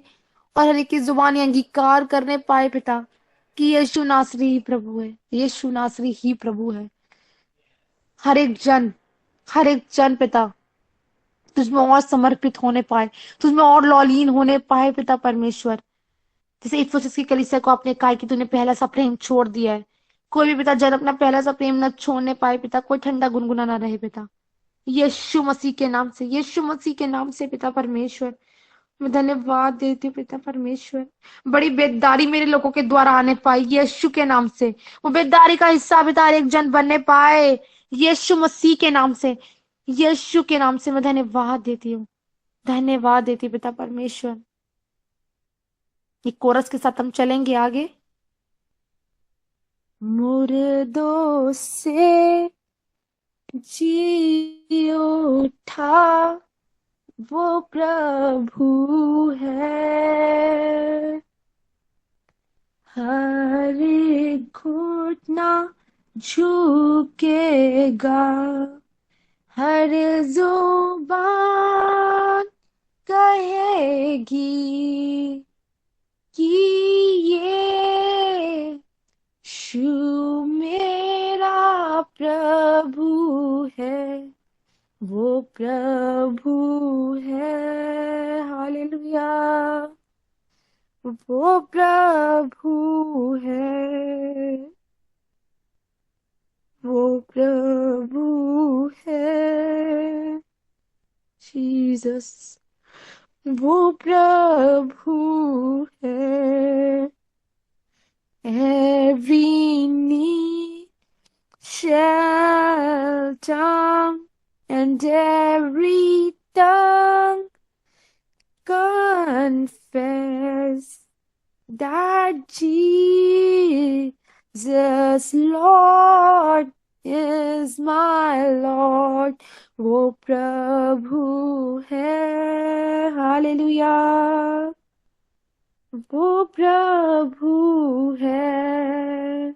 और हर एक की जुबानी अंगीकार करने पाए पिता कि यीशु नासरी ही प्रभु है, यीशु नासरी ही प्रभु है। हर एक जन पिता तुझमें और समर्पित होने पाए, तुझमें और लौलीन होने पाए पिता परमेश्वर। जैसे इफिसुस की कलीसिया को आपने कहा कि तूने पहला सा प्रेम छोड़ दिया है, कोई भी पिता जन अपना पहला सा प्रेम न छोड़ने पाए पिता, कोई ठंडा गुनगुना ना रहे पिता, यीशु मसीह के नाम से, यीशु मसीह के नाम से पिता परमेश्वर। मैं धन्यवाद देती हूँ पिता परमेश्वर। बड़ी बेदारी मेरे लोगों के द्वारा आने पाए यीशु के नाम से, वो बेदारी का हिस्सा पिता हर एक जन बनने पाए यीशु मसीह के नाम से, यीशु के नाम से। मैं धन्यवाद देती हूँ, धन्यवाद देती हूँ पिता परमेश्वर। एक कोरस के साथ हम चलेंगे आगे। मुर्दों से जी उठा वो प्रभु है, हर एक घुटना झुकेगा, हर जुबान कहेगी कि ये यीशु मेरा प्रभु है, वो प्रभु है। हालेलुया, वो प्रभु है, वो प्रभु है जीसस, वो प्रभु है। Every knee shall bow and every tongue confess that Jesus Lord is my Lord, वो प्रभु है। हालेलुया, वो प्रभु है।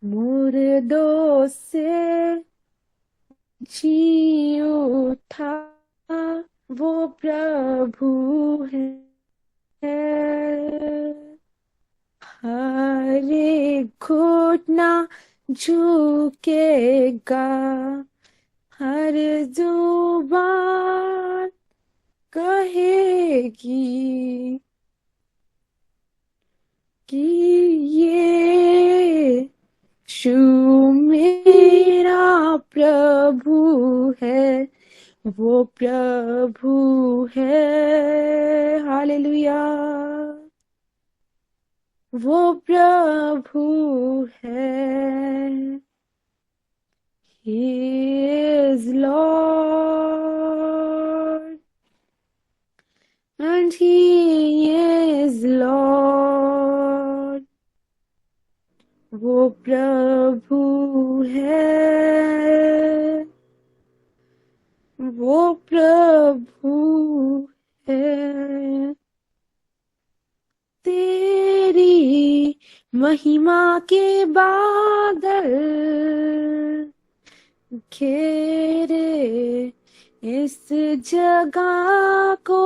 मुर्दों से जी उठा वो प्रभु है, हर एक घुटना झुकेगा, हर जुबान कहेगी कि ये यीशु मेरा प्रभु वो प्रभु है, हालेलुया। वो प्रभु है, He is Lord and He is Lord. वो प्रभु है, वो प्रभु है। तेरी महिमा के बादल घेरे इस जगह को,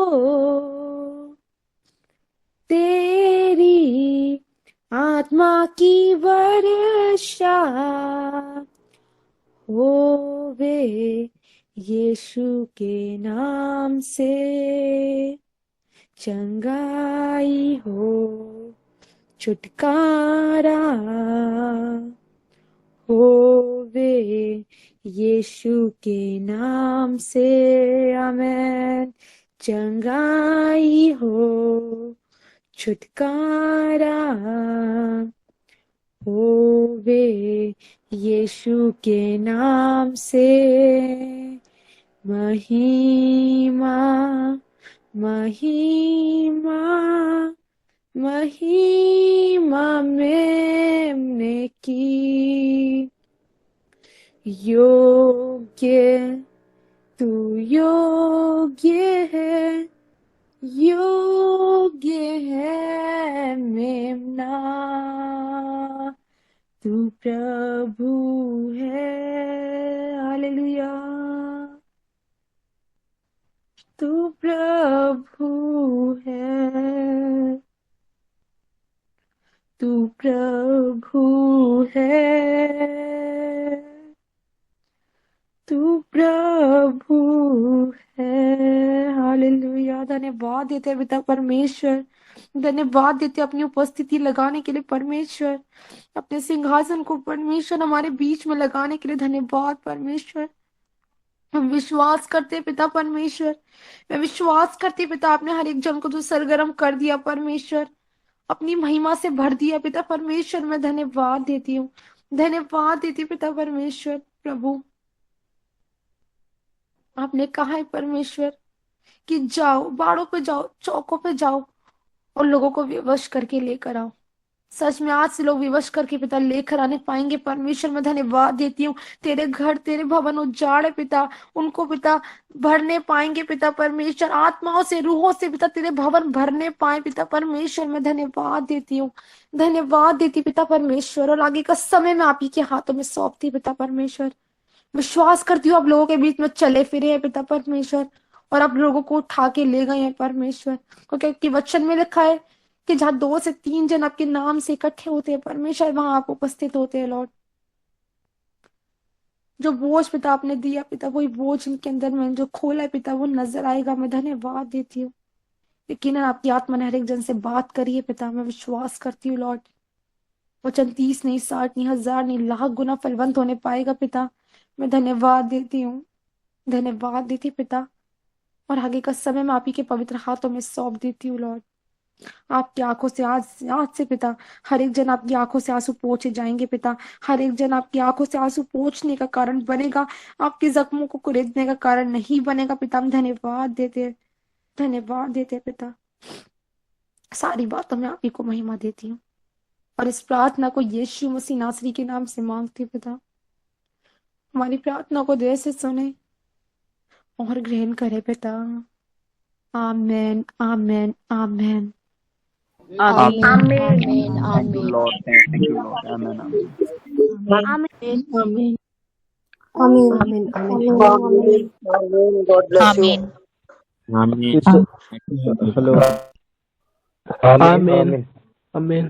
तेरी आत्मा की वर्षा होवे यीशु के नाम से, चंगाई हो छुटकारा होवे यीशु के नाम से, आमेन। चंगाई हो छुटकारा होवे यीशु के नाम से, महिमा महिमा महिमा मैंने की, योग्य तू योग्य है, योग्य है मेमना, तू प्रभु है, हालेलुया। तू प्रभु है, तू प्रभु है, तू प्रभु है, हालेलुया। धन्यवाद देते हैं पिता परमेश्वर, धन्यवाद देते हैं अपनी उपस्थिति लगाने के लिए परमेश्वर, अपने सिंहासन को परमेश्वर हमारे बीच में लगाने के लिए धन्यवाद परमेश्वर। हम विश्वास करते हैं पिता परमेश्वर, मैं विश्वास करती हूँ पिता, आपने हर एक जन को जो सरगर्म कर दिया परमेश्वर, अपनी महिमा से भर दिया पिता परमेश्वर। मैं धन्यवाद देती हूँ, धन्यवाद देती हूँ पिता परमेश्वर। प्रभु आपने कहा है परमेश्वर कि जाओ, बाड़ों पे जाओ, चौकों पे जाओ और लोगों को विवश करके लेकर आओ। सच में आज से लोग विवश करके पिता लेकर आने पाएंगे परमेश्वर। मैं धन्यवाद देती हूँ, तेरे घर तेरे भवन उजाड़ पिता, उनको पिता भरने पाएंगे पिता परमेश्वर, आत्माओं से रूहों से पिता तेरे भवन भरने पाए पिता परमेश्वर। मैं धन्यवाद देती हूँ, धन्यवाद देती पिता परमेश्वर, और आगे का समय मैं आप ही के हाथों में सौंपती पिता परमेश्वर। विश्वास करती हूँ आप लोगों के बीच में चले फिरे हैं पिता परमेश्वर, और आप लोगों को उठा के ले गए हैं परमेश्वर, क्योंकि वचन में लिखा है कि जहाँ 2 से 3 जन आपके नाम से इकट्ठे होते हैं परमेश्वर, वहां आप उपस्थित होते हैं लॉर्ड। जो बोझ पिता आपने दिया पिता, वही बोझ इनके अंदर में जो खोला है पिता वो नजर आएगा। मैं धन्यवाद देती हूँ, यकीन आपकी आत्मा ने हर एक जन से बात करी है पिता, मैं विश्वास करती हूँ लॉर्ड। वचन 30 नहीं, 60 नहीं, 1000 नहीं, लाख गुना फलवंत होने पाएगा पिता। मैं धन्यवाद देती हूँ, धन्यवाद देती पिता, और आगे का समय मैं आप ही के पवित्र हाथों में सौंप देती हूँ लॉर्ड। आपकी आंखों से आज से पिता हर एक जन आपकी आंखों से आंसू पोंछे जाएंगे पिता, हर एक जन आपकी आंखों से आंसू पोंछने का कारण बनेगा, आपके जख्मों को कुरेदने का कारण नहीं बनेगा पिता। हम धन्यवाद देते हैं, धन्यवाद देते हैं पिता। सारी बातों में आप ही को महिमा देती हूँ, और इस प्रार्थना को यीशु मसीह नासरी के नाम से मांगती हूँ पिता। हमारी प्रार्थना को दया से सुने और ग्रहण करे पिता। आमेन, आमेन, आमेन, आमीन। आमीन Thank you, आमीन Lord. Thank you, Lord. Amen. Amen. आमीन आमीन, आमीन आमीन आमीन, आमीन गॉड ब्लेस यू आमीन। Amen. हेलो, आमीन आमीन आमीन आमीन।